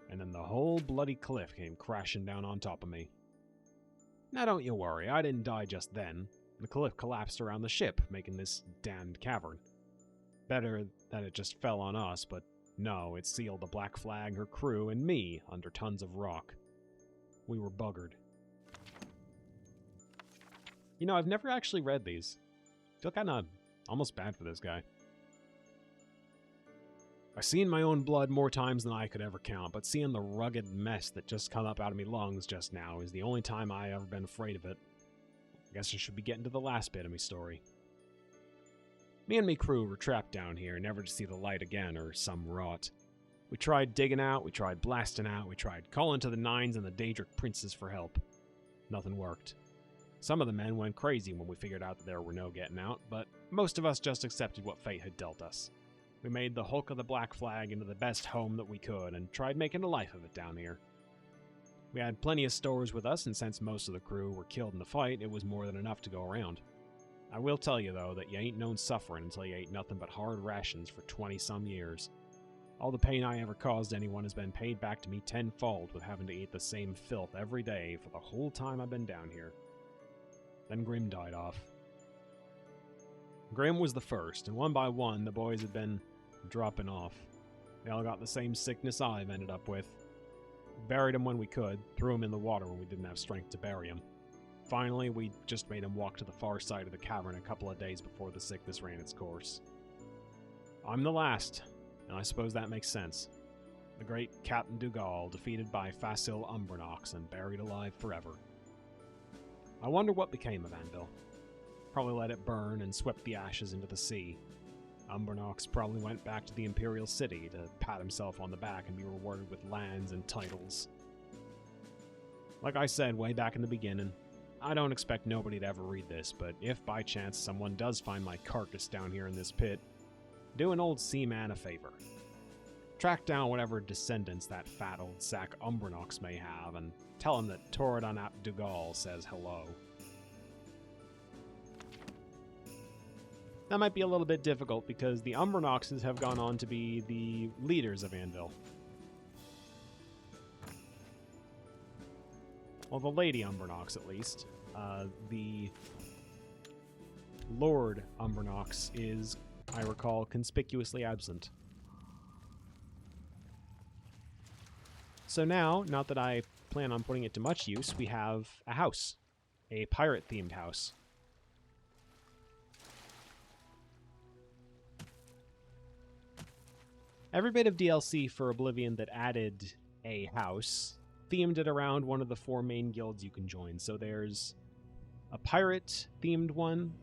and then the whole bloody cliff came crashing down on top of me. Now don't you worry, I didn't die just then. The cliff collapsed around the ship, making this damned cavern. Better that it just fell on us, but no, it sealed the Black Flag, her crew, and me under tons of rock. We were buggered. You know, I've never actually read these. I feel kinda almost bad for this guy. I've seen my own blood more times than I could ever count, but seeing the rugged mess that just come up out of me lungs just now is the only time I ever been afraid of it. I guess I should be getting to the last bit of me story. Me and me crew were trapped down here, never to see the light again, or some rot. We tried digging out, we tried blasting out, we tried calling to the Nines and the Daedric Princes for help. Nothing worked. Some of the men went crazy when we figured out that there were no getting out, but most of us just accepted what fate had dealt us. We made the hulk of the Black Flag into the best home that we could, and tried making a life of it down here. We had plenty of stores with us, and since most of the crew were killed in the fight, it was more than enough to go around. I will tell you, though, that you ain't known suffering until you ate nothing but hard rations for 20-some years. All the pain I ever caused anyone has been paid back to me tenfold with having to eat the same filth every day for the whole time I've been down here. Then Grim died off. Grim was the first, and one by one the boys had been dropping off. They all got the same sickness I've ended up with. Buried him when we could, threw him in the water when we didn't have strength to bury him. Finally, we just made him walk to the far side of the cavern a couple of days before the sickness ran its course. I'm the last, and I suppose that makes sense. The great Captain Dougal, defeated by Facile Umbernox and buried alive forever. I wonder what became of Anvil. Probably let it burn and swept the ashes into the sea. Umbernox probably went back to the Imperial City to pat himself on the back and be rewarded with lands and titles. Like I said way back in the beginning, I don't expect nobody to ever read this, but if by chance someone does find my carcass down here in this pit, do an old seaman a favor. Track down whatever descendants that fat old sack Umbernox may have, and tell him that Toradon ap Dougal says hello. That might be a little bit difficult because the Umbernoxes have gone on to be the leaders of Anvil. Well, the Lady Umbernox, at least. The Lord Umbernox is, I recall, conspicuously absent. So now, not that I plan on putting it to much use, we have a house. A pirate-themed house. Every bit of DLC for Oblivion that added a house themed it around one of the 4 main guilds you can join. So there's a pirate-themed one,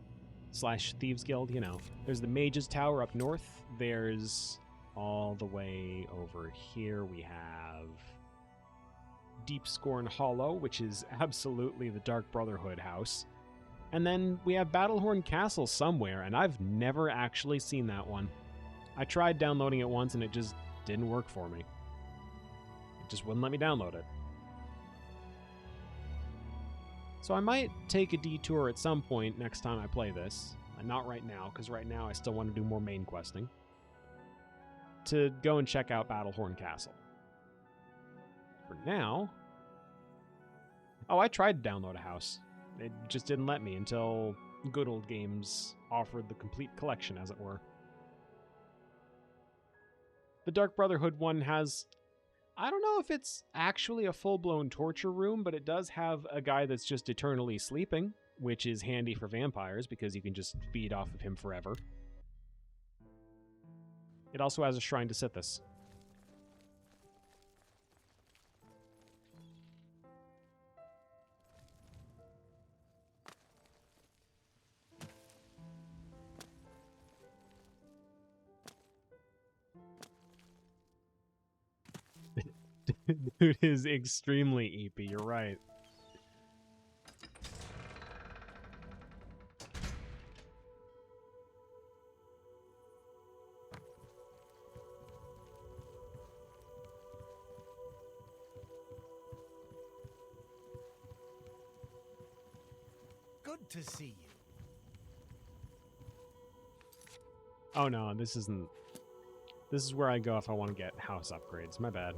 / Thieves Guild, you know. There's the Mage's Tower up north. There's all the way over here we have Deep Scorn Hollow, which is absolutely the Dark Brotherhood house. And then we have Battlehorn Castle somewhere, and I've never actually seen that one. I tried downloading it once, and it just didn't work for me. It just wouldn't let me download it. So I might take a detour at some point next time I play this. Not right now, because right now I still want to do more main questing. To go and check out Battlehorn Castle. For now... Oh, I tried to download a house. It just didn't let me until Good Old Games offered the complete collection, as it were. The Dark Brotherhood one has... I don't know if it's actually a full-blown torture room, but it does have a guy that's just eternally sleeping, which is handy for vampires because you can just feed off of him forever. It also has a shrine to Sithis. Dude is extremely eepy, you're right. Good to see you. Oh no, this isn't... This is where I go if I want to get house upgrades. My bad.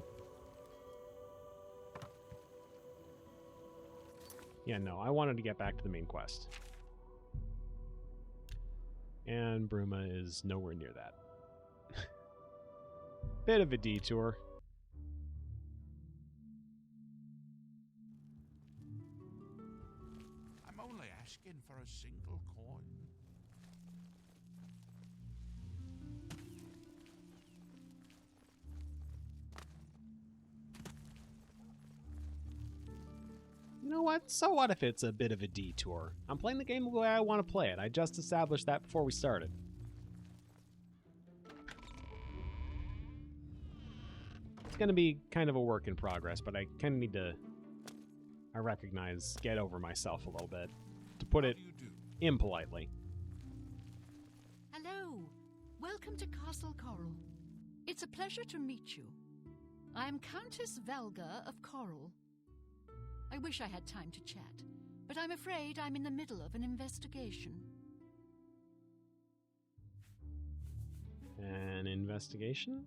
Yeah, no, I wanted to get back to the main quest. And Bruma is nowhere near that. Bit of a detour. I'm only asking for a single coin. You know what? So what if it's a bit of a detour? I'm playing the game the way I want to play it. I just established that before we started. It's going to be kind of a work in progress, but I kind of need to, I recognize, get over myself a little bit. To put it impolitely. Hello. Welcome to Castle Coral. It's a pleasure to meet you. I am Countess Velga of Coral. I wish I had time to chat, but I'm afraid I'm in the middle of an investigation. An investigation?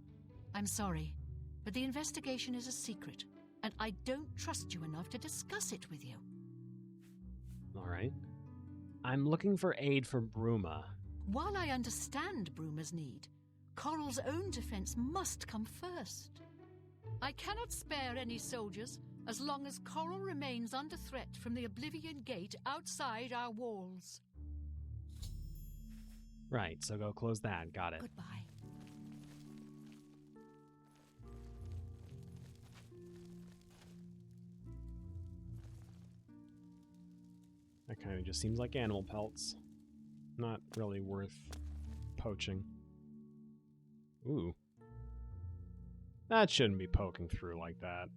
I'm sorry, but the investigation is a secret, and I don't trust you enough to discuss it with you. All right. I'm looking for aid for Bruma. While I understand Bruma's need, Coral's own defense must come first. I cannot spare any soldiers as long as Coral remains under threat from the Oblivion Gate outside our walls. Right, so go close that. Got it. Goodbye. That kind of just seems like animal pelts. Not really worth poaching. Ooh. That shouldn't be poking through like that.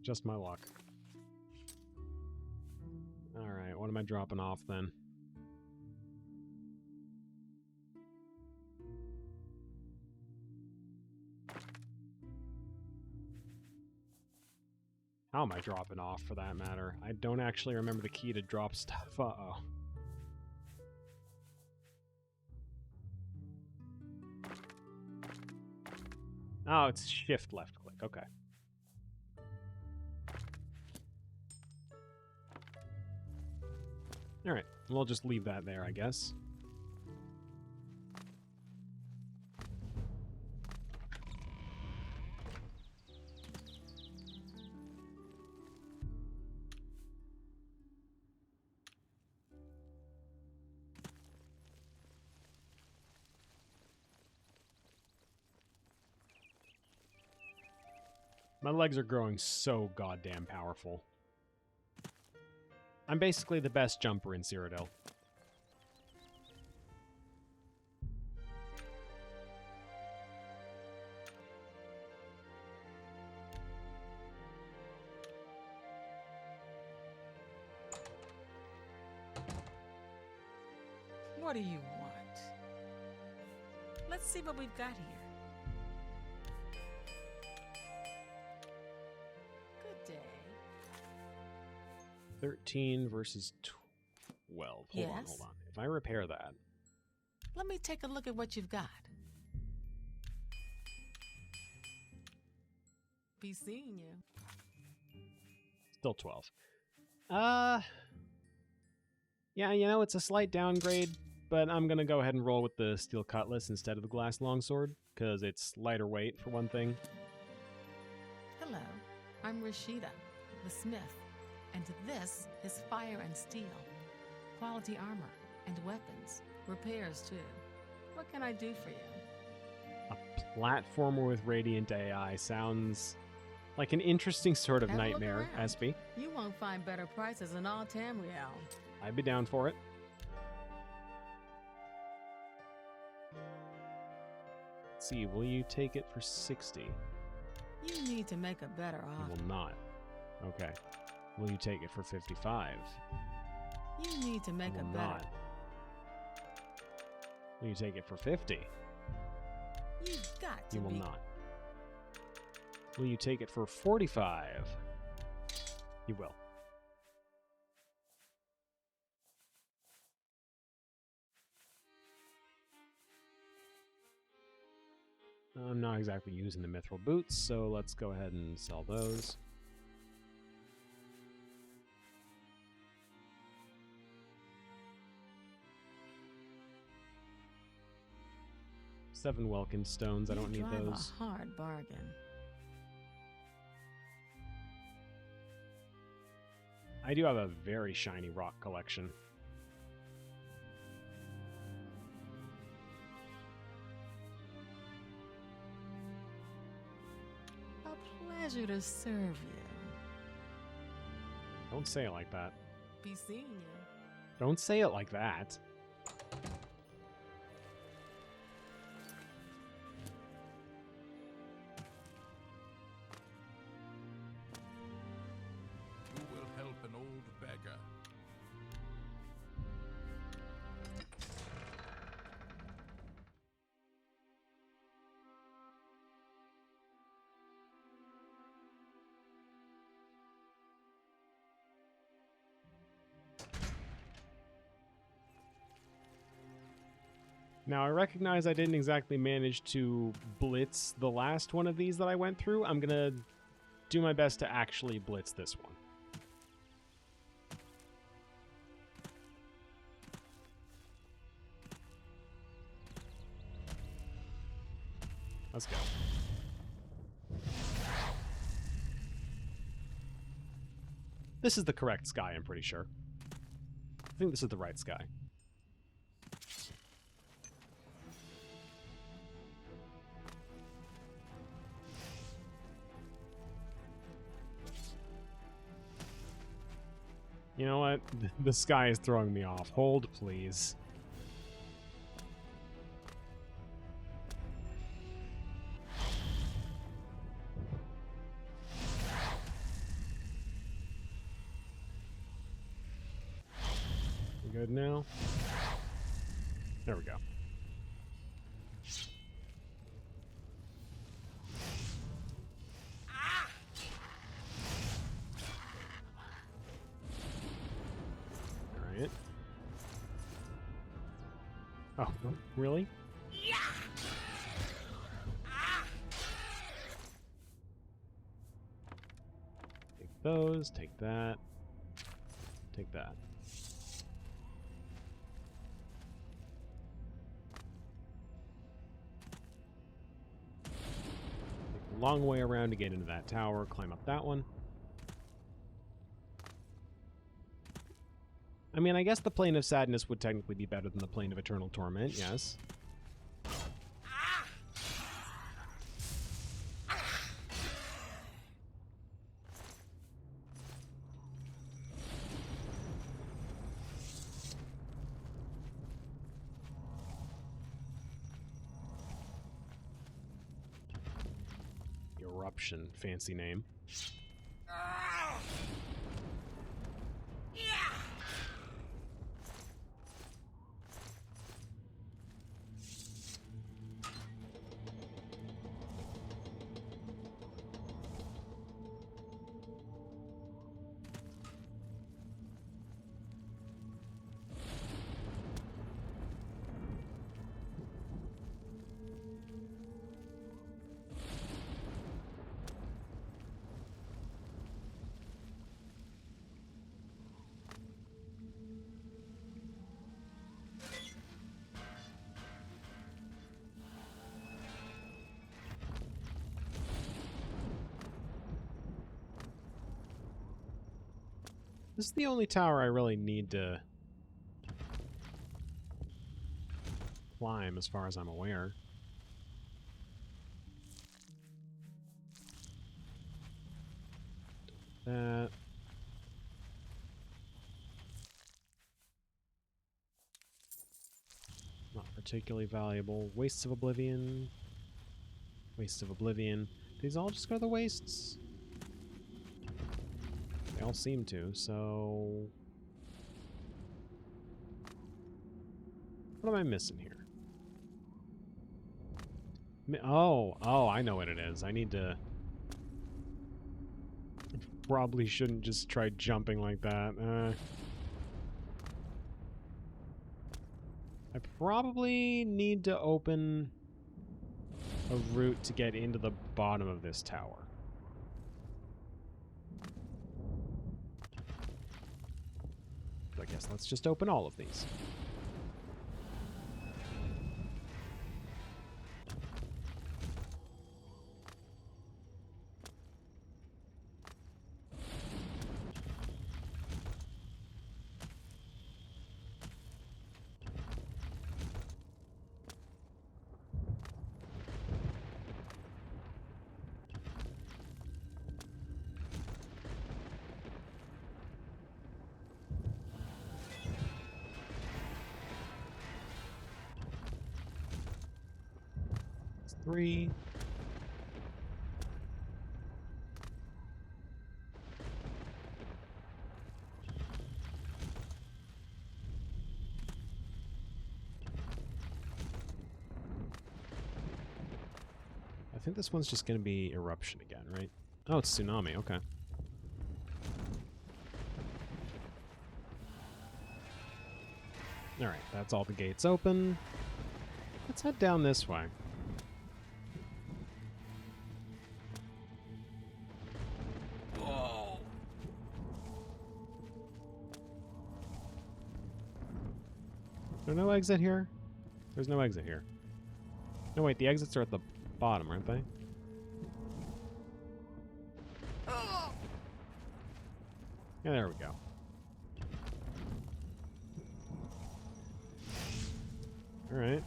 Just my luck. Alright, what am I dropping off then? How am I dropping off, for that matter? I don't actually remember the key to drop stuff. Uh-oh. Oh, it's shift left click. Okay. All right. We'll just leave that there, I guess. My legs are growing so goddamn powerful. I'm basically the best jumper in Cyrodiil. What do you want? Let's see what we've got here. Good day. 13 versus 12. Hold on, Yes? hold on. If I repair that... Let me take a look at what you've got. Be seeing you. Still 12. Yeah, you know, it's a slight downgrade, but I'm going to go ahead and roll with the steel cutlass instead of the glass longsword, because it's lighter weight, for one thing. Hello, I'm Rashida, the smith, and this is fire and steel. Quality armor and weapons. Repairs, too. What can I do for you? A platformer with radiant AI sounds like an interesting sort of Have a look nightmare, around. Espy. You won't find better prices in all Tamriel. I'd be down for it. Let's see, will you take it for 60? You need to make a better You offer. will not. Okay. Will you take it for 55? You need to make You a will better. not. Will you take it for 50? You've got to You will be. not. Will you take it for 45? You will. I'm not exactly using the mithril boots, so let's go ahead and sell those. Seven Welkin stones. I don't need You drive those. a hard bargain. I do have a very shiny rock collection. A pleasure to serve you. Don't say it like that. Be seeing you. Don't say it like that. Who will help an old beggar? Now, I recognize I didn't exactly manage to blitz the last one of these that I went through. I'm going to do my best to actually blitz this one. Let's go. This is the correct sky, I'm pretty sure. I think this is the right sky. You know what? The sky is throwing me off. Hold, please. We good now? There we go. Alright. Oh, really? those, take that, take that. Take the long way around to get into that tower, climb up that one. I mean, I guess the Plane of Sadness would technically be better than the Plane of Eternal Torment, yes. Eruption, fancy name. This is the only tower I really need to climb, as far as I'm aware. That. Not particularly valuable. Wastes of Oblivion. Wastes of Oblivion. These all just go to the wastes. They all seem to, so... What am I missing here? Oh, I know what it is. I need to... Probably shouldn't just try jumping like that. I probably need to open a route to get into the bottom of this tower. I guess let's just open all of these. Three. I think this one's just going to be Eruption again, right? Oh, it's Tsunami, okay. Alright, that's all the gates open. Let's head down this way. Is there no exit here? There's no exit here. No, wait, the exits are at the bottom, aren't they? Yeah, there we go. Alright.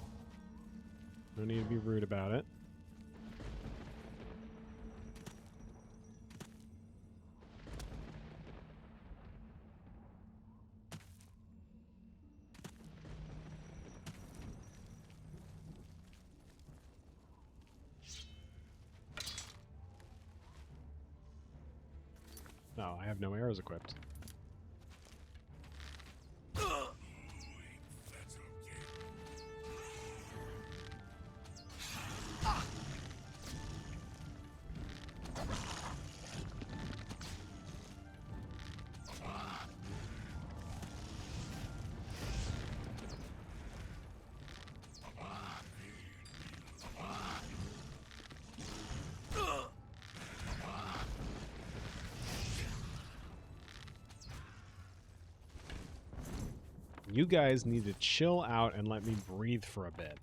No need to be rude about it. No, I have no arrows equipped. You guys need to chill out and let me breathe for a bit.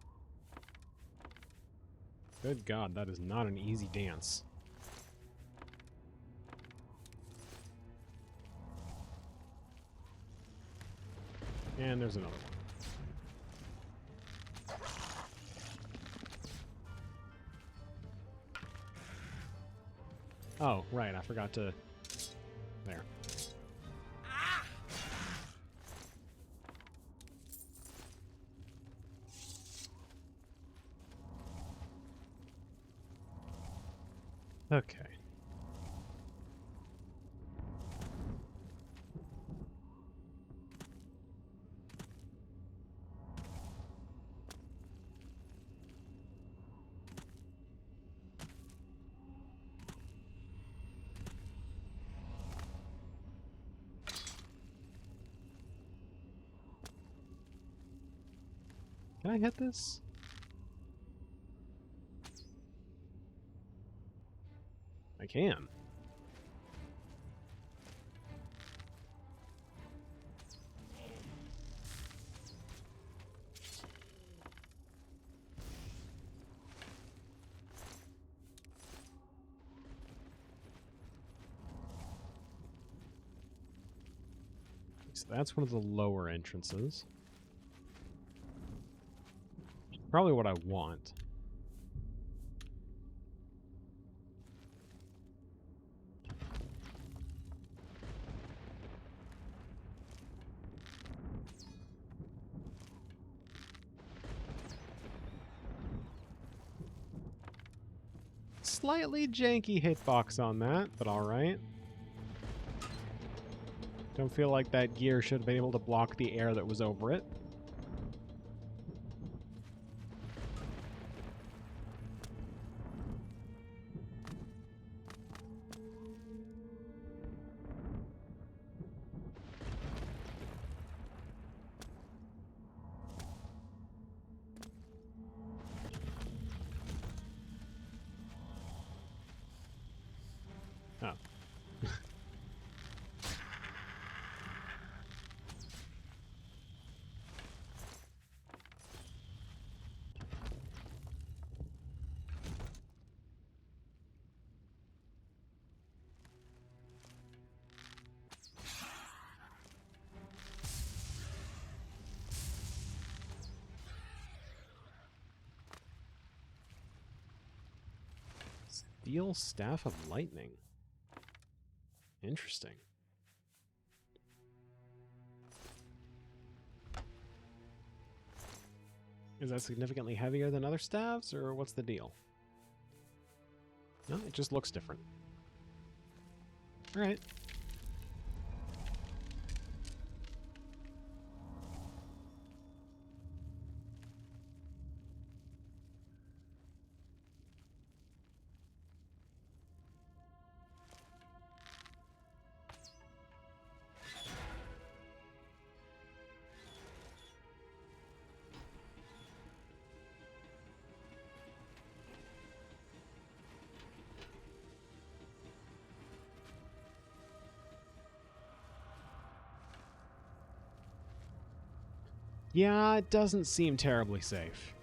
Good God, that is not an easy dance. And there's another one. Oh, right, I forgot to... There. Okay. Can I hit this? I can. So that's one of the lower entrances. Probably what I want. Slightly janky hitbox on that, but alright. Don't feel like that gear should have been able to block the air that was over it. Oh. Steel Staff of Lightning. Interesting. Is that significantly heavier than other staves, or what's the deal? No, it just looks different. Alright. Yeah, it doesn't seem terribly safe.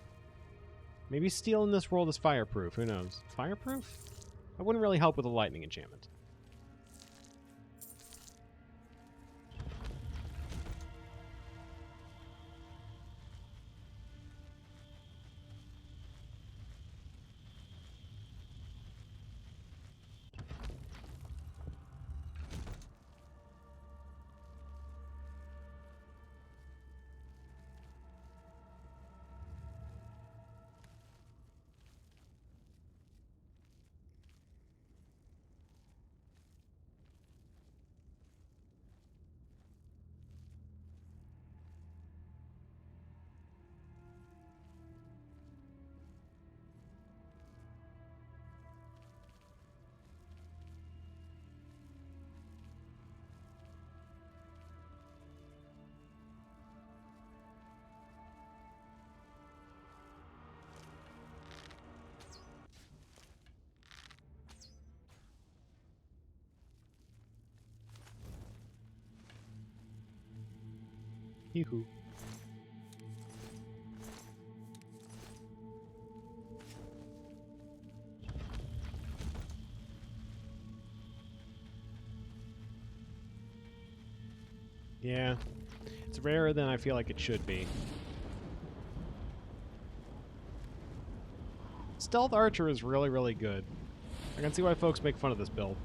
Maybe steel in this world is fireproof. Who knows? Fireproof? That wouldn't really help with a lightning enchantment. Yoo-hoo. Yeah, it's rarer than I feel like it should be. Stealth Archer is really, really good. I can see why folks make fun of this build.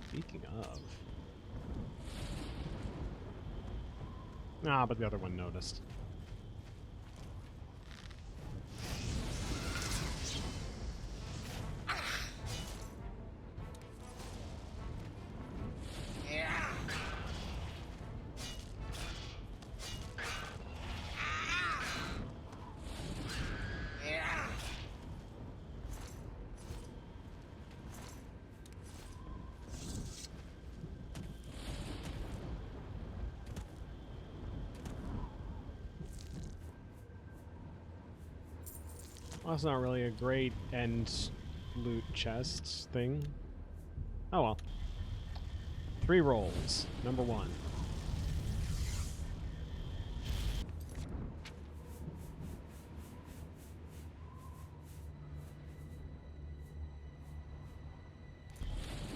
Speaking of... Ah, but the other one noticed. Well, that's not really a great end loot chest thing. Oh well. 3 rolls. Number 1.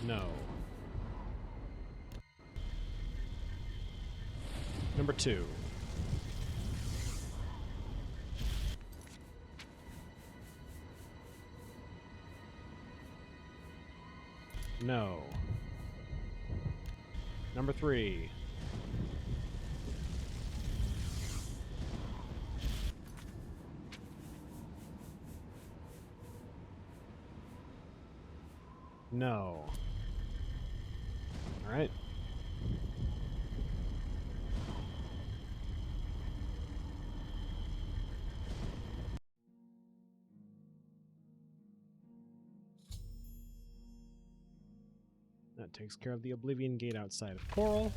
No. Number 2. No. Number 3. No. All right. That takes care of the Oblivion gate outside of Coral.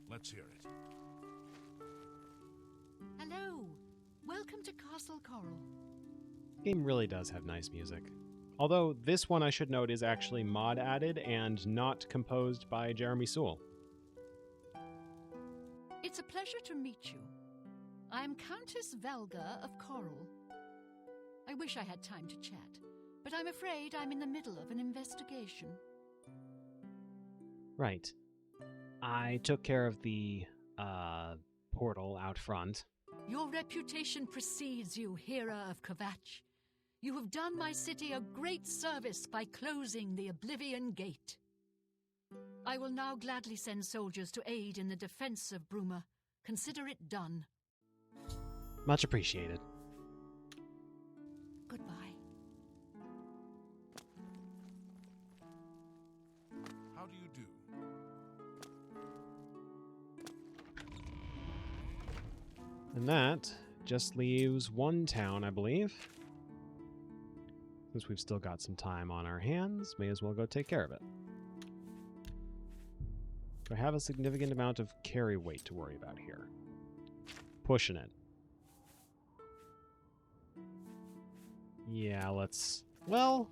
Let's hear it. Hello. Welcome to Castle Coral. Game really does have nice music. Although this one, I should note, is actually mod added and not composed by Jeremy Sewell. It's a pleasure to meet you. I'm Countess Velga of Coral. I wish I had time to chat, but I'm afraid I'm in the middle of an investigation. Right. I took care of the portal out front. Your reputation precedes you, Hera of Kvatch. You have done my city a great service by closing the Oblivion gate. I will now gladly send soldiers to aid in the defense of Bruma. Consider it done. Much appreciated. Goodbye. How do you do? And that just leaves one town, I believe. Since we've still got some time on our hands, may as well go take care of it. Do I have a significant amount of carry weight to worry about here? Pushing it. Yeah, let's... Well,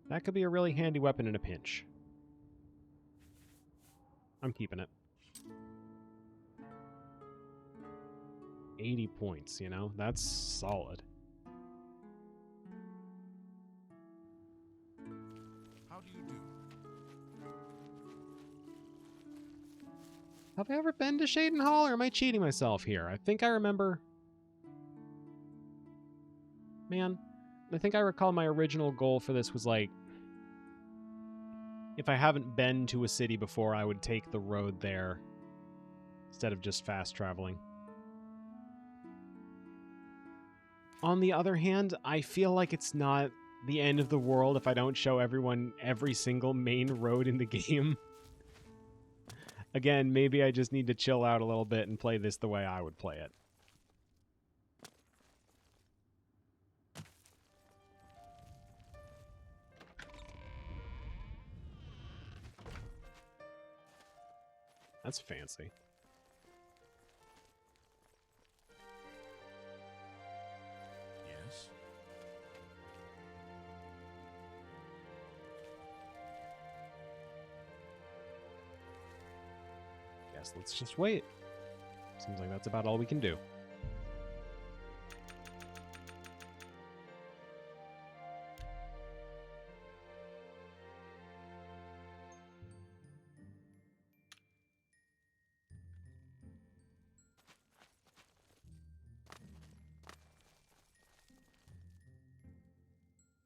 that could be a really handy weapon in a pinch. I'm keeping it. 80 points, you know? That's solid. How do you do? Have I ever been to Shadenhall, or am I cheating myself here? I think I remember... Man, I think I recall my original goal for this was like... If I haven't been to a city before, I would take the road there instead of just fast traveling. On the other hand, I feel like it's not the end of the world if I don't show everyone every single main road in the game. Again, maybe I just need to chill out a little bit and play this the way I would play it. That's fancy. Yes? Guess let's just wait. Seems like that's about all we can do.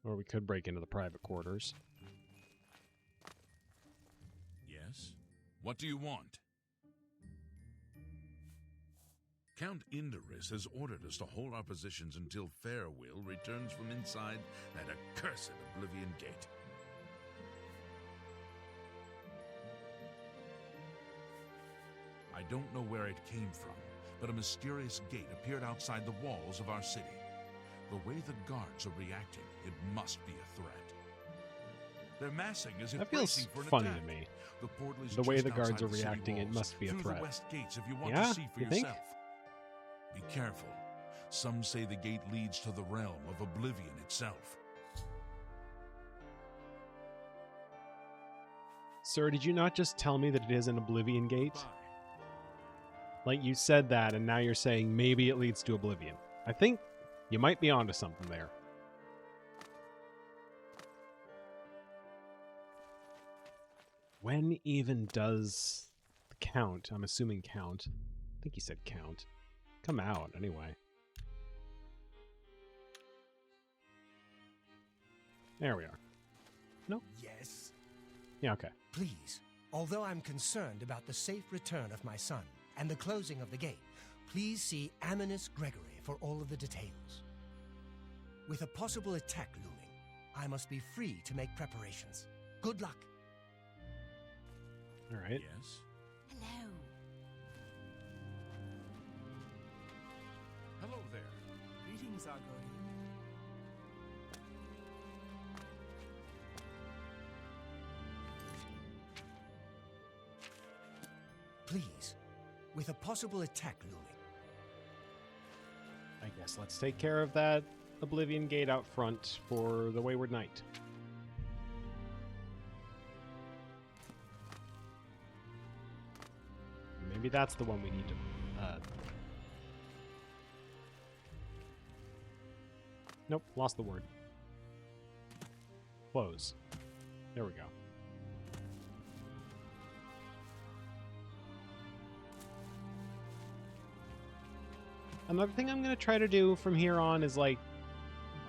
Or we could break into the private quarters. Yes? What do you want? Count Indorus has ordered us to hold our positions until Fairwill returns from inside that accursed Oblivion Gate. I don't know where it came from, but a mysterious gate appeared outside the walls of our city. The way the guards are reacting, it must be a threat. They're massing as if That feels bracing for an funny attack. to me. The portal is The way just the guards outside are the city reacting, it walls, must be a through threat. the west gates if you want Yeah? to see for You think? yourself. Be careful. Some say the gate leads to the realm of Oblivion itself. Sir, did you not just tell me that it is an Oblivion Gate? Goodbye. Like, you said that, and now you're saying maybe it leads to Oblivion. I think you might be onto something there. When even does the Count, I'm assuming Count, I think he said Count, come out anyway? There we are. No? Yes? Yeah, okay. Please, although I'm concerned about the safe return of my son and the closing of the gate, please see Aminus Gregory for all of the details. With a possible attack looming, I must be free to make preparations. Good luck. All right. Yes? Hello. Hello there. Greetings, Argonian. Please, with a possible attack looming. I guess let's take care of that Oblivion Gate out front for the Wayward Knight. Maybe that's the one we need to... Nope, lost the word. Close. There we go. Another thing I'm going to try to do from here on is, like,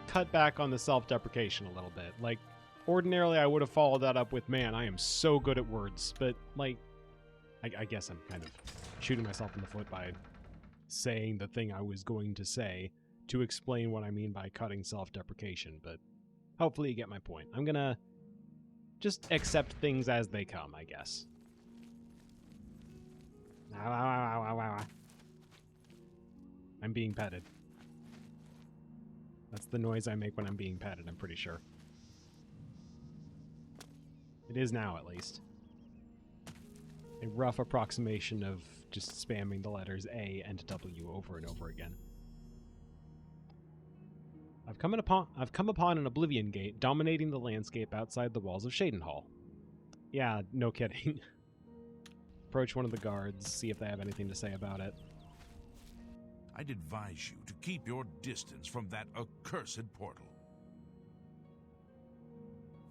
cut back on the self-deprecation a little bit. Like, ordinarily I would have followed that up with, man, I am so good at words. But, like, I guess I'm kind of shooting myself in the foot by saying the thing I was going to say to explain what I mean by cutting self-deprecation. But hopefully you get my point. I'm going to just accept things as they come, I guess. Ow, ow, ow, ow, ow, ow. I'm being petted. That's the noise I make when I'm being petted, I'm pretty sure. It is now, at least. A rough approximation of just spamming the letters A and W over and over again. I've come upon an Oblivion Gate dominating the landscape outside the walls of Shadenhall. Yeah, no kidding. Approach one of the guards, see if they have anything to say about it. I'd advise you to keep your distance from that accursed portal.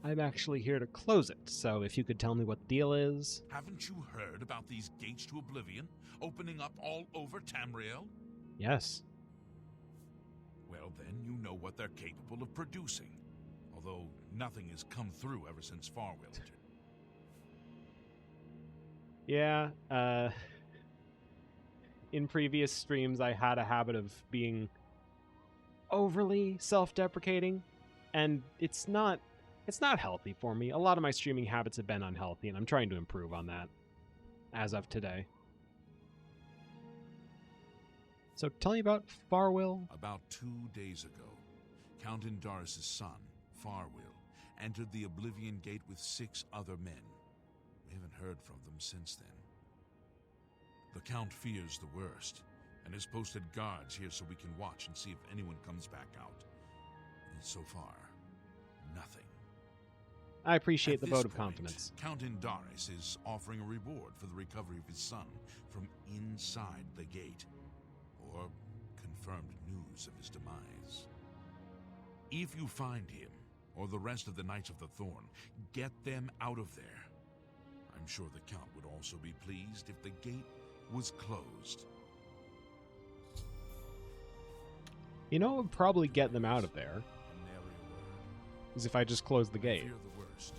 I'm actually here to close it, so if you could tell me what the deal is. Haven't you heard about these gates to Oblivion opening up all over Tamriel? Yes. Well, then you know what they're capable of producing. Although nothing has come through ever since Farwell entered. Yeah, in previous streams I had a habit of being overly self-deprecating, and it's not healthy for me. A lot of my streaming habits have been unhealthy, and I'm trying to improve on that as of today. So tell me about Farwell. About 2 days ago, Count Indaris' son, Farwell, entered the Oblivion Gate with 6 other men. We haven't heard from them since then. The Count fears the worst, and has posted guards here so we can watch and see if anyone comes back out. And so far, nothing. I appreciate the At this vote of point, confidence. Count Indaris is offering a reward for the recovery of his son from inside the gate, or confirmed news of his demise. If you find him, or the rest of the Knights of the Thorn, get them out of there. I'm sure the Count would also be pleased if the gate was closed. You know what would probably get them out of there And nary a word. is if I just close the gate. Fear the worst.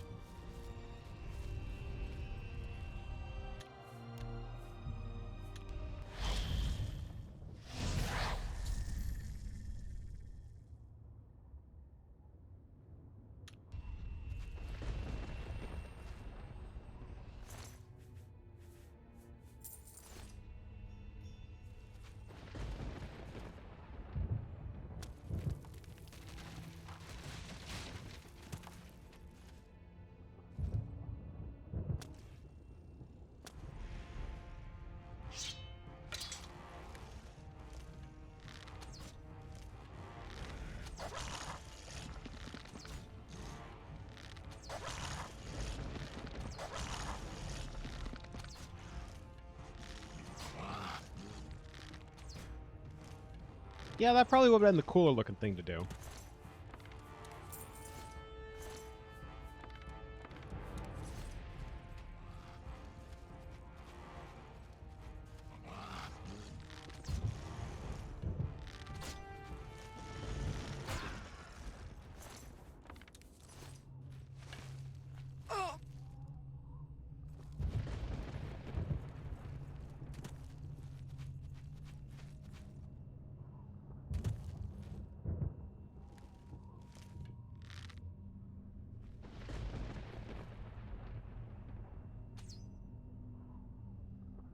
Yeah, that probably would have been the cooler looking thing to do.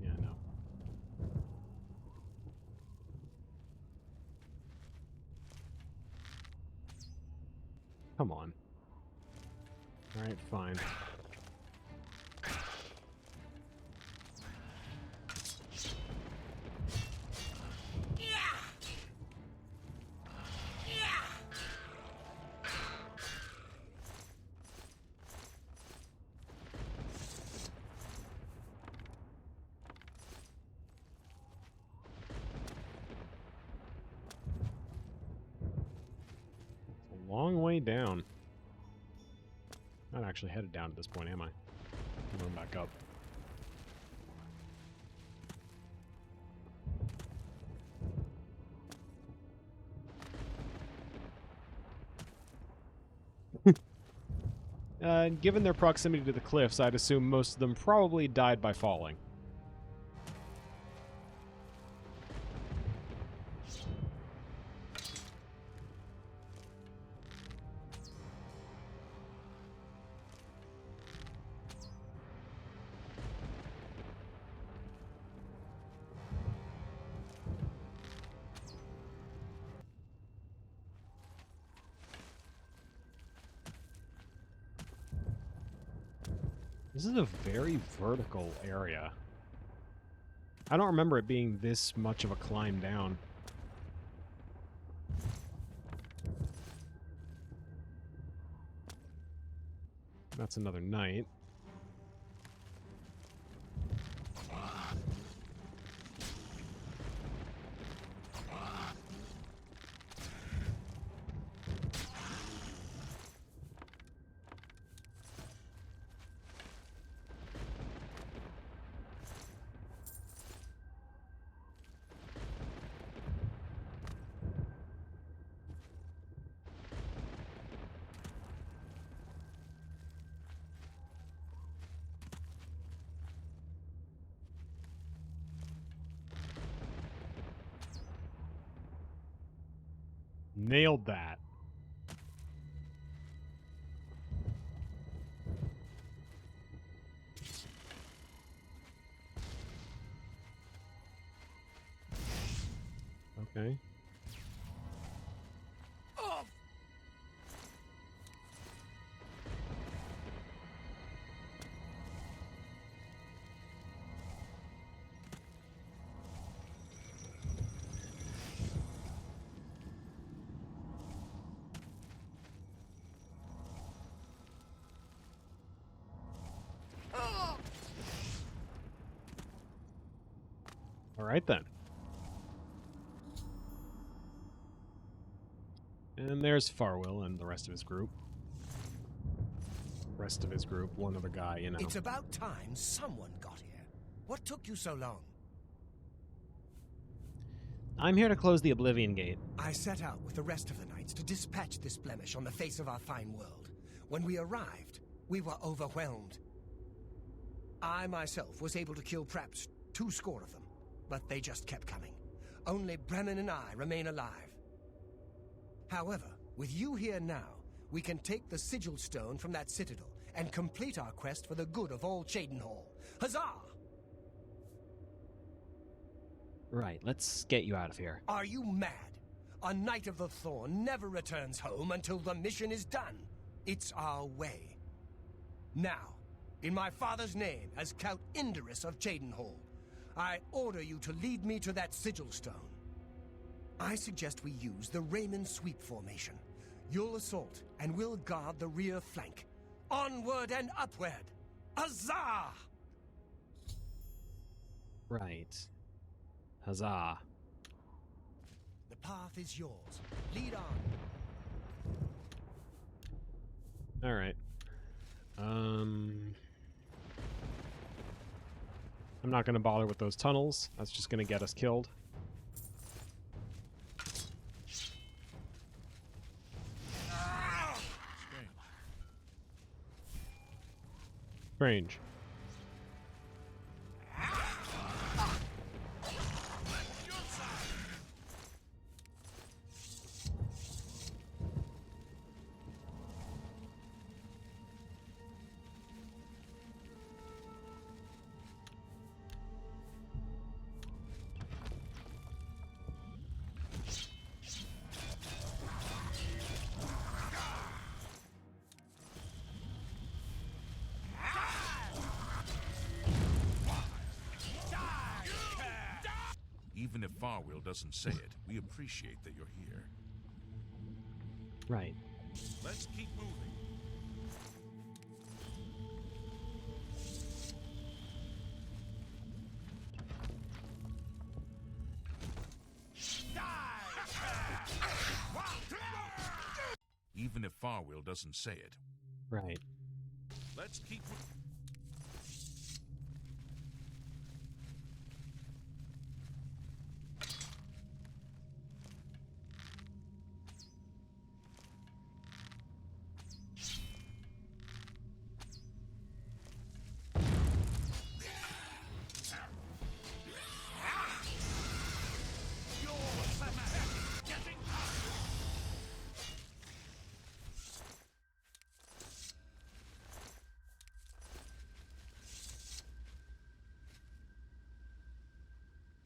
Yeah, no. Come on. Alright, fine. A long way down. Not actually headed down at this point, am I? I'm going back up. Given their proximity to the cliffs, I'd assume most of them probably died by falling. This is a very vertical area. I don't remember it being this much of a climb down. That's another knight. Nailed that. Okay. All right, then. And there's Farwell and the rest of his group. One other guy, you know. It's about time someone got here. What took you so long? I'm here to close the Oblivion Gate. I set out with the rest of the knights to dispatch this blemish on the face of our fine world. When we arrived, we were overwhelmed. I myself was able to kill perhaps 20 of them, but they just kept coming. Only Bremen and I remain alive. However, with you here now, we can take the sigil stone from that citadel and complete our quest for the good of all Cheydinhal. Huzzah! Right, let's get you out of here. Are you mad? A Knight of the Thorn never returns home until the mission is done. It's our way. Now, in my father's name, as Count Indorus of Cheydinhal, I order you to lead me to that sigil stone. I suggest we use the Raymond sweep formation. You'll assault, and we'll guard the rear flank. Onward and upward! Huzzah! Right. Huzzah. The path is yours. Lead on. All right. I'm not going to bother with those tunnels. That's just going to get us killed. Strange. Even if Farwell doesn't say it, we appreciate that you're here. Right. Let's keep moving. Even if Farwell doesn't say it. Right. Let's keep moving.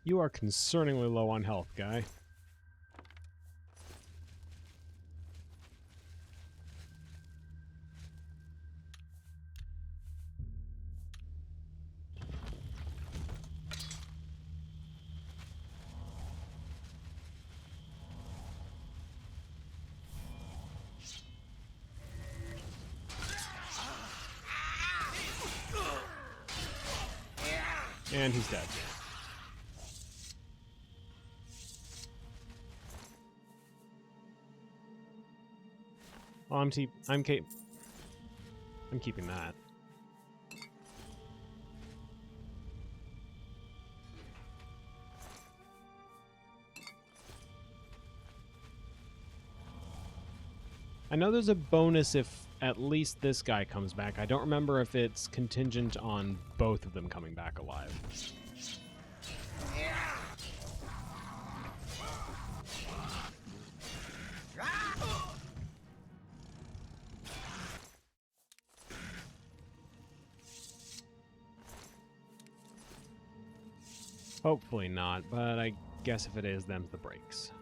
You are concerningly low on health, guy. And he's dead. Oh, I'm keeping that. I know there's a bonus if at least this guy comes back. I don't remember if it's contingent on both of them coming back alive. Hopefully not, but I guess if it is, them's the breaks.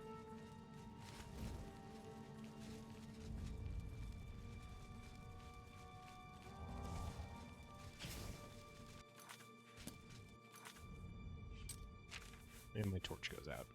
And my torch goes out.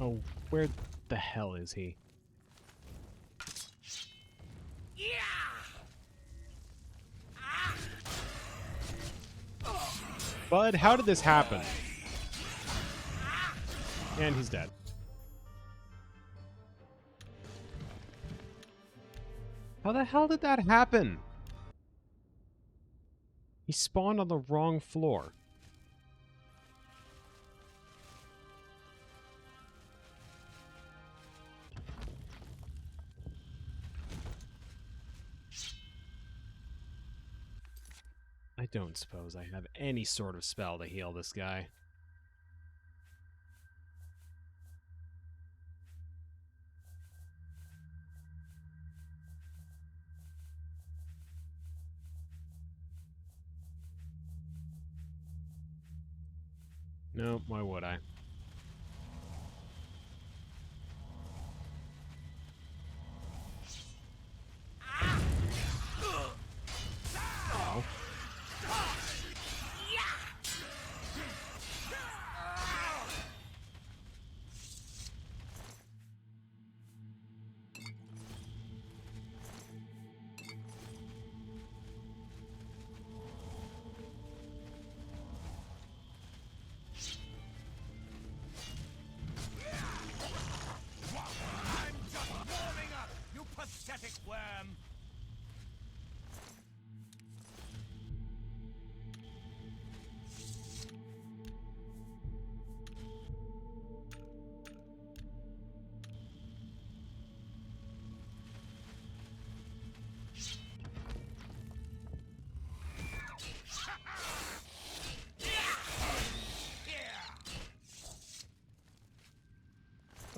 Oh, where the hell is he? Bud, how did this happen? And he's dead. How the hell did that happen? He spawned on the wrong floor. I don't suppose I have any sort of spell to heal this guy. No, why would I? Oh. Worm.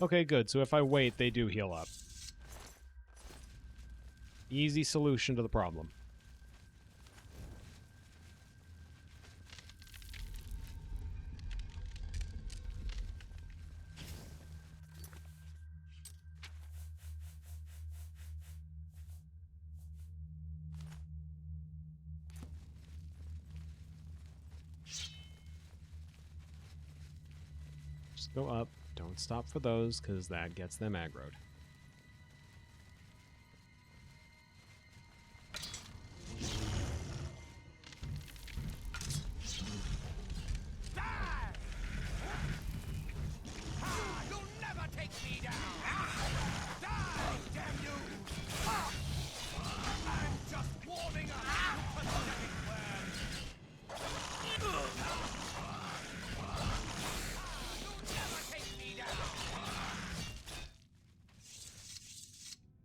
Okay, good. So if I wait, they do heal up. Easy solution to the problem. Just go up. Don't stop for those, because that gets them aggroed.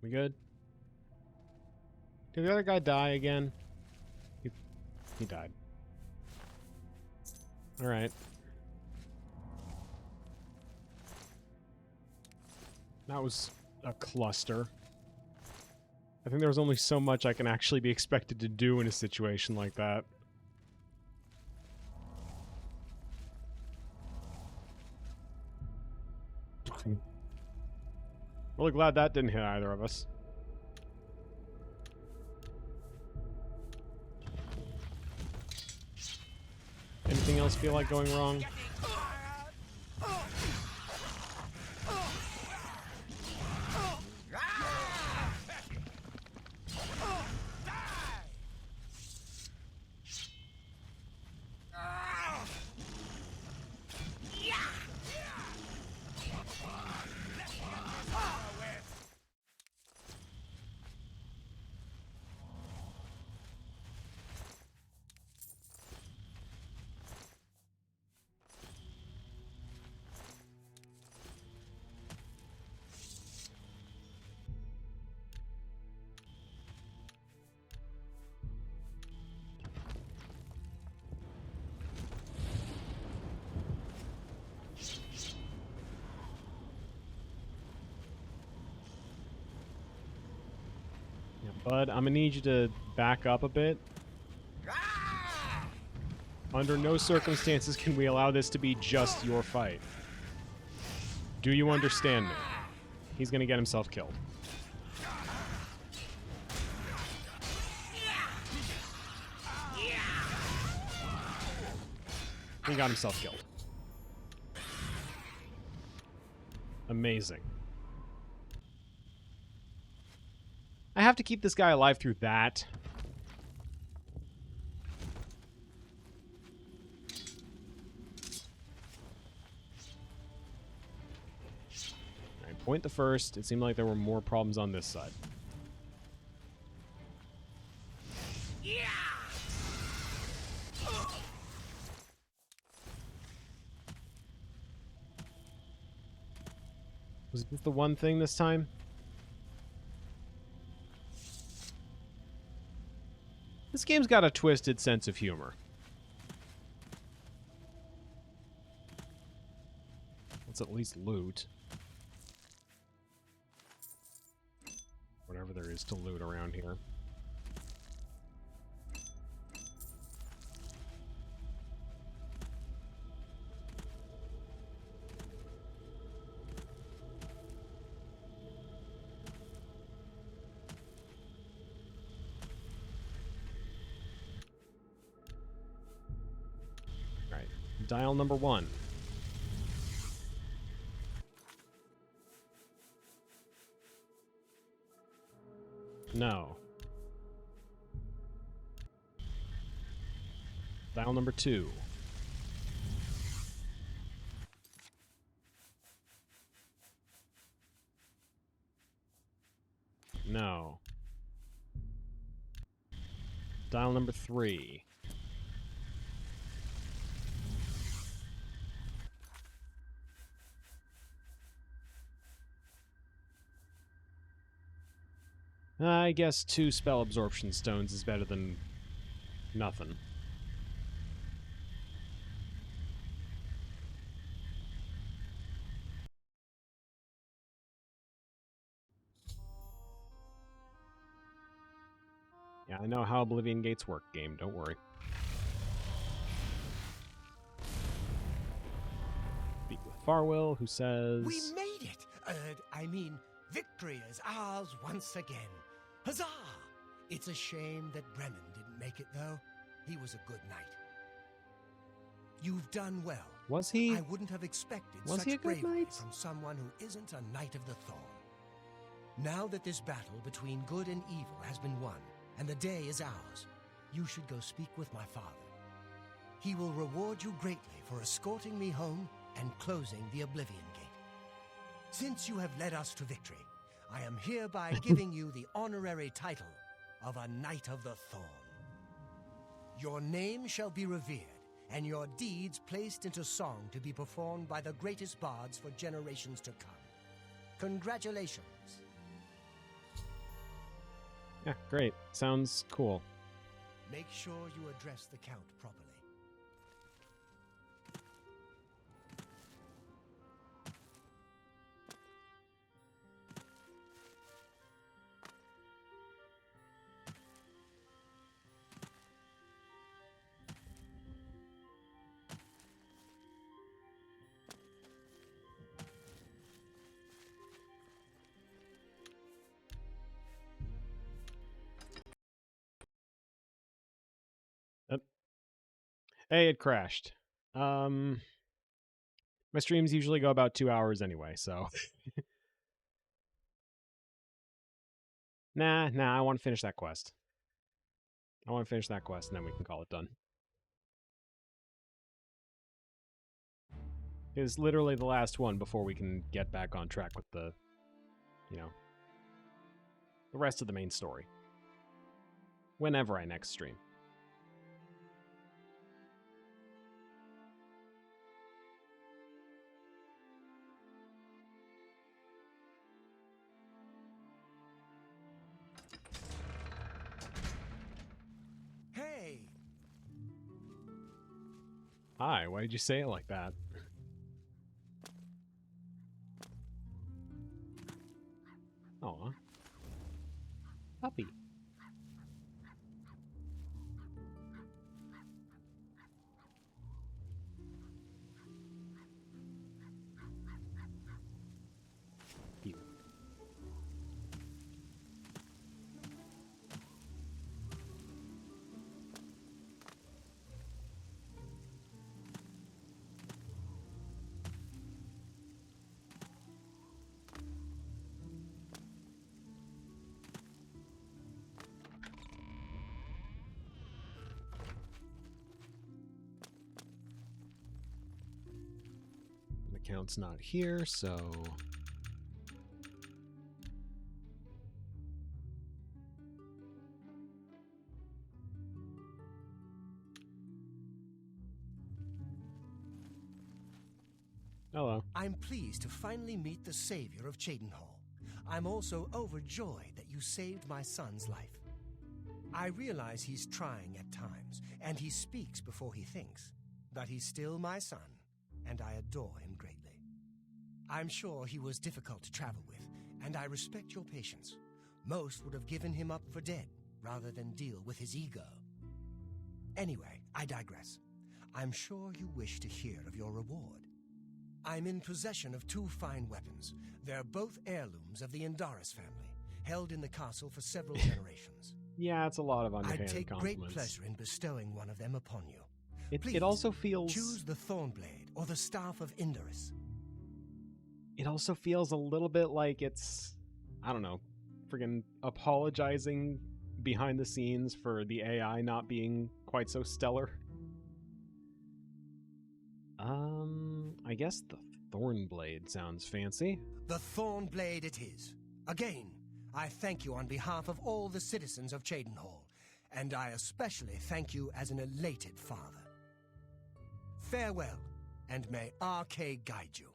We good? Did the other guy die again? He died. Alright. That was a cluster. I think there was only so much I can actually be expected to do in a situation like that. Really glad that didn't hit either of us. Anything else feel like going wrong? Bud, I'm gonna need you to back up a bit. Under no circumstances can we allow this to be just your fight. Do you understand me? He's gonna get himself killed. He got himself killed. Amazing. I have to keep this guy alive through that. Alright, point the first. It seemed like there were more problems on this side. Was this the one thing this time? This game's got a twisted sense of humor. Let's at least loot. Whatever there is to loot around here. Dial number 1. No. Dial number 2. No. Dial number 3. I guess 2 spell absorption stones is better than nothing. Yeah, I know how Oblivion gates work, game. Don't worry. Speak with Farwell, who says... We made it! Victory is ours once again. Huzzah! It's a shame that Bremen didn't make it, though. He was a good knight. You've done well. Was he? I wouldn't have expected Was such he a good bravery knight? from someone who isn't a Knight of the Thorn. Now that this battle between good and evil has been won, and the day is ours, you should go speak with my father. He will reward you greatly for escorting me home and closing the Oblivion Gate. Since you have led us to victory, I am hereby giving you the honorary title of a Knight of the Thorn. Your name shall be revered, and your deeds placed into song to be performed by the greatest bards for generations to come. Congratulations. Yeah, great. Sounds cool. Make sure you address the Count properly. Hey, it crashed. My streams usually go about 2 hours anyway, so... Nah, I want to finish that quest. I want to finish that quest, and then we can call it done. It's literally the last one before we can get back on track with the, you know, the rest of the main story. Whenever I next stream. Hey! Hi, why did you say it like that? Aw. Puppy. Count's not here, so... Hello. I'm pleased to finally meet the savior of Cheydinhall. I'm also overjoyed that you saved my son's life. I realize he's trying at times, and he speaks before he thinks, but he's still my son, and I adore him greatly. I'm sure he was difficult to travel with, and I respect your patience. Most would have given him up for dead, rather than deal with his ego. Anyway, I digress. I'm sure you wish to hear of your reward. I'm in possession of 2 fine weapons. They're both heirlooms of the Indaris family, held in the castle for several generations. Yeah, it's a lot of I'd underhanded take compliments. great pleasure in bestowing one of them upon you. It also feels... choose the Thornblade or the Staff of Indaris. It also feels a little bit like it's, I don't know, friggin' apologizing behind the scenes for the AI not being quite so stellar. I guess the Thornblade sounds fancy. The Thornblade it is. Again, I thank you on behalf of all the citizens of Cheydinhall, and I especially thank you as an elated father. Farewell, and may RK guide you.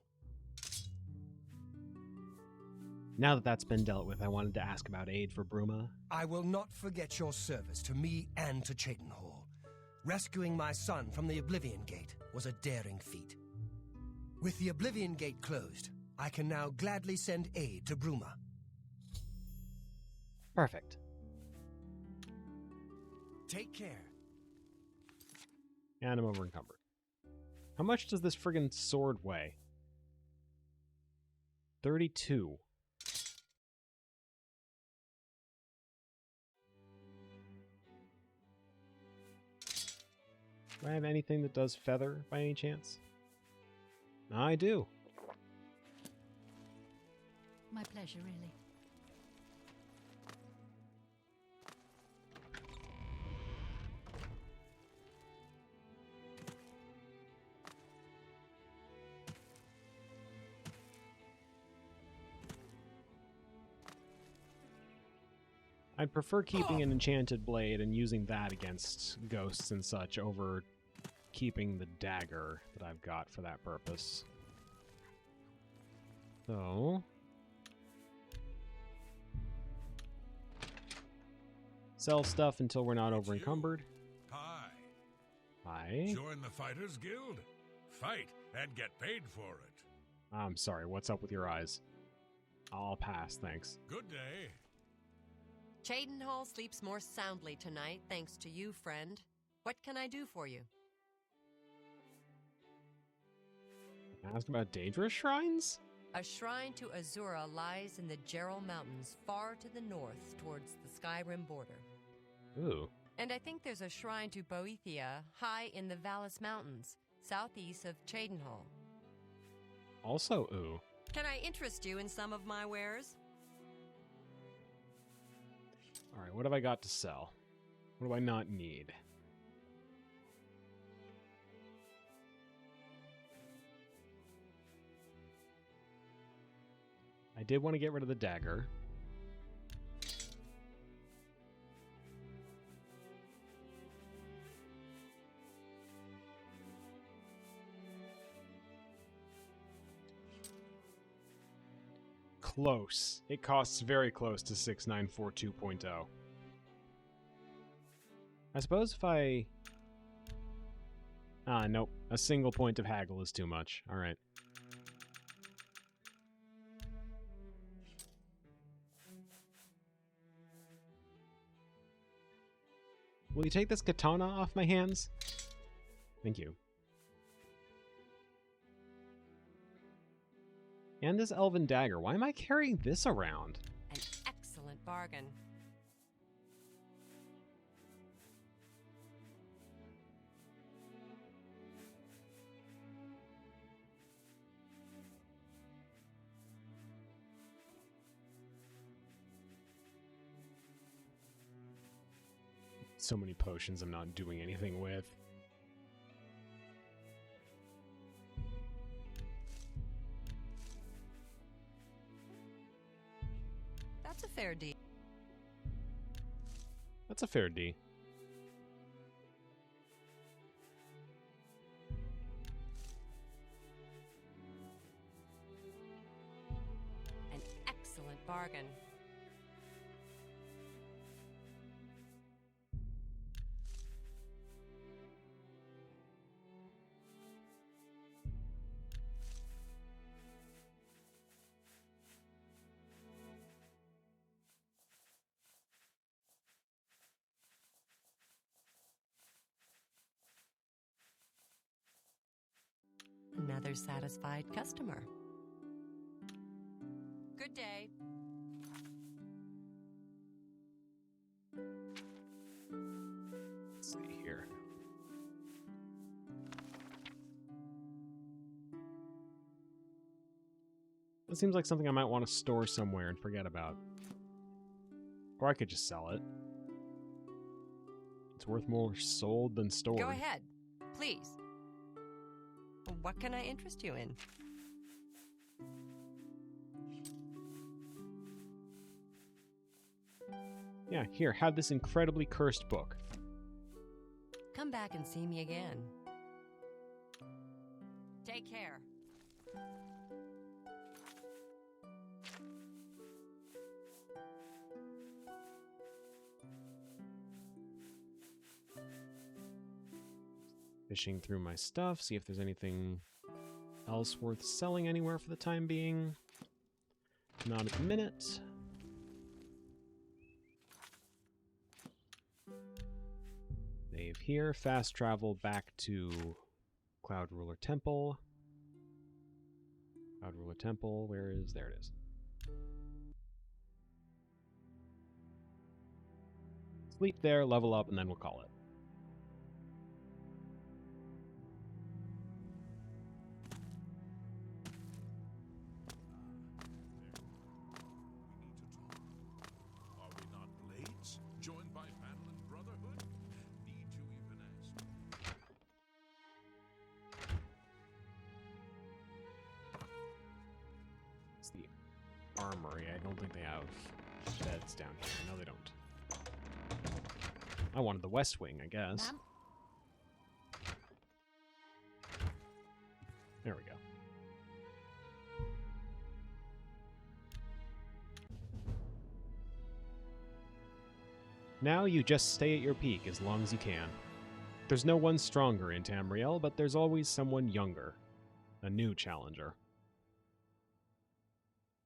Now that that's been dealt with, I wanted to ask about aid for Bruma. I will not forget your service to me and to Cheydinhall. Rescuing my son from the Oblivion Gate was a daring feat. With the Oblivion Gate closed, I can now gladly send aid to Bruma. Perfect. Take care. And I'm over encumbered. How much does this friggin' sword weigh? 32. Do I have anything that does feather by any chance? I do. My pleasure, really. I'd prefer keeping an enchanted blade and using that against ghosts and such over keeping the dagger that I've got for that purpose. So... sell stuff until we're not over encumbered. Hi. Hi. Join the Fighters Guild. Fight and get paid for it. I'm sorry, what's up with your eyes? I'll pass, thanks. Good day. Cheydinhall sleeps more soundly tonight, thanks to you, friend. What can I do for you? Ask about dangerous shrines? A shrine to Azura lies in the Gerald Mountains, far to the north, towards the Skyrim border. Ooh. And I think there's a shrine to Boethia, high in the Vallis Mountains, southeast of Cheydinhall. Also ooh. Can I interest you in some of my wares? Alright, what have I got to sell? What do I not need? I did want to get rid of the dagger. Close. It costs very close to 6942.0. I suppose if I... nope. A single point of haggle is too much. Alright. Will you take this katana off my hands? Thank you. And this elven dagger. Why am I carrying this around? An excellent bargain. So many potions I'm not doing anything with. That's a fair deal. That's a fair D. An excellent bargain. Another satisfied customer. Good day. Let's see here. That seems like something I might want to store somewhere and forget about. Or I could just sell it. It's worth more sold than stored. Go ahead, please. What can I interest you in? Yeah, here, have this incredibly cursed book. Come back and see me again. Take care. Fishing through my stuff, see if there's anything else worth selling anywhere for the time being. Not at the minute. Save here, fast travel back to Cloud Ruler Temple. Cloud Ruler Temple, where is, there it is. Sleep there, level up, and then we'll call it. Armory. I don't think they have beds down here. No, they don't. I wanted the West Wing, I guess. There we go. Now you just stay at your peak as long as you can. There's no one stronger in Tamriel, but there's always someone younger. A new challenger.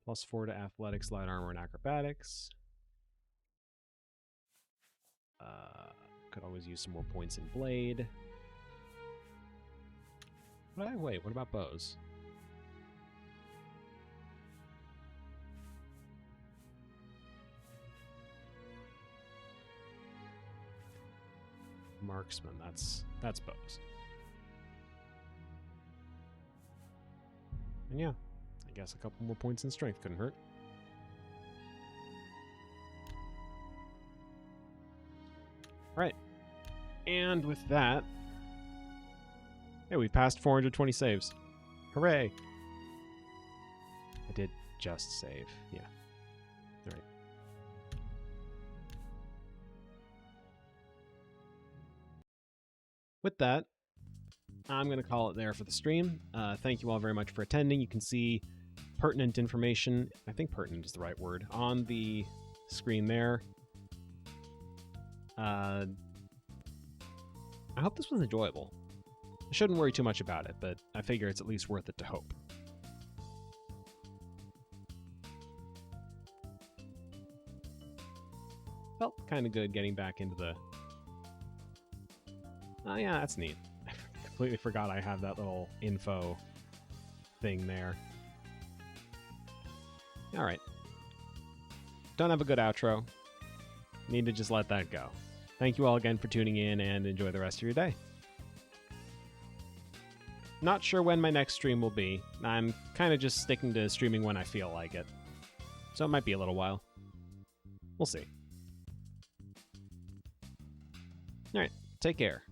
+4 to athletics, light armor, and acrobatics. Could always use some more points in blade. Wait, what about bows? Marksman, that's bows. And yeah. I guess a couple more points in strength couldn't hurt. Alright. And with that... Hey, we passed 420 saves. Hooray! I did just save. Yeah. Alright. With that, I'm going to call it there for the stream. Thank you all very much for attending. You can see pertinent information, I think pertinent is the right word, on the screen there. I hope this was enjoyable. I shouldn't worry too much about it, but I figure it's at least worth it to hope. Felt kind of good getting back into the... Oh yeah, that's neat. I completely forgot I have that little info thing there. Alright. Don't have a good outro. Need to just let that go. Thank you all again for tuning in, and enjoy the rest of your day. Not sure when my next stream will be. I'm kind of just sticking to streaming when I feel like it. So it might be a little while. We'll see. Alright, take care.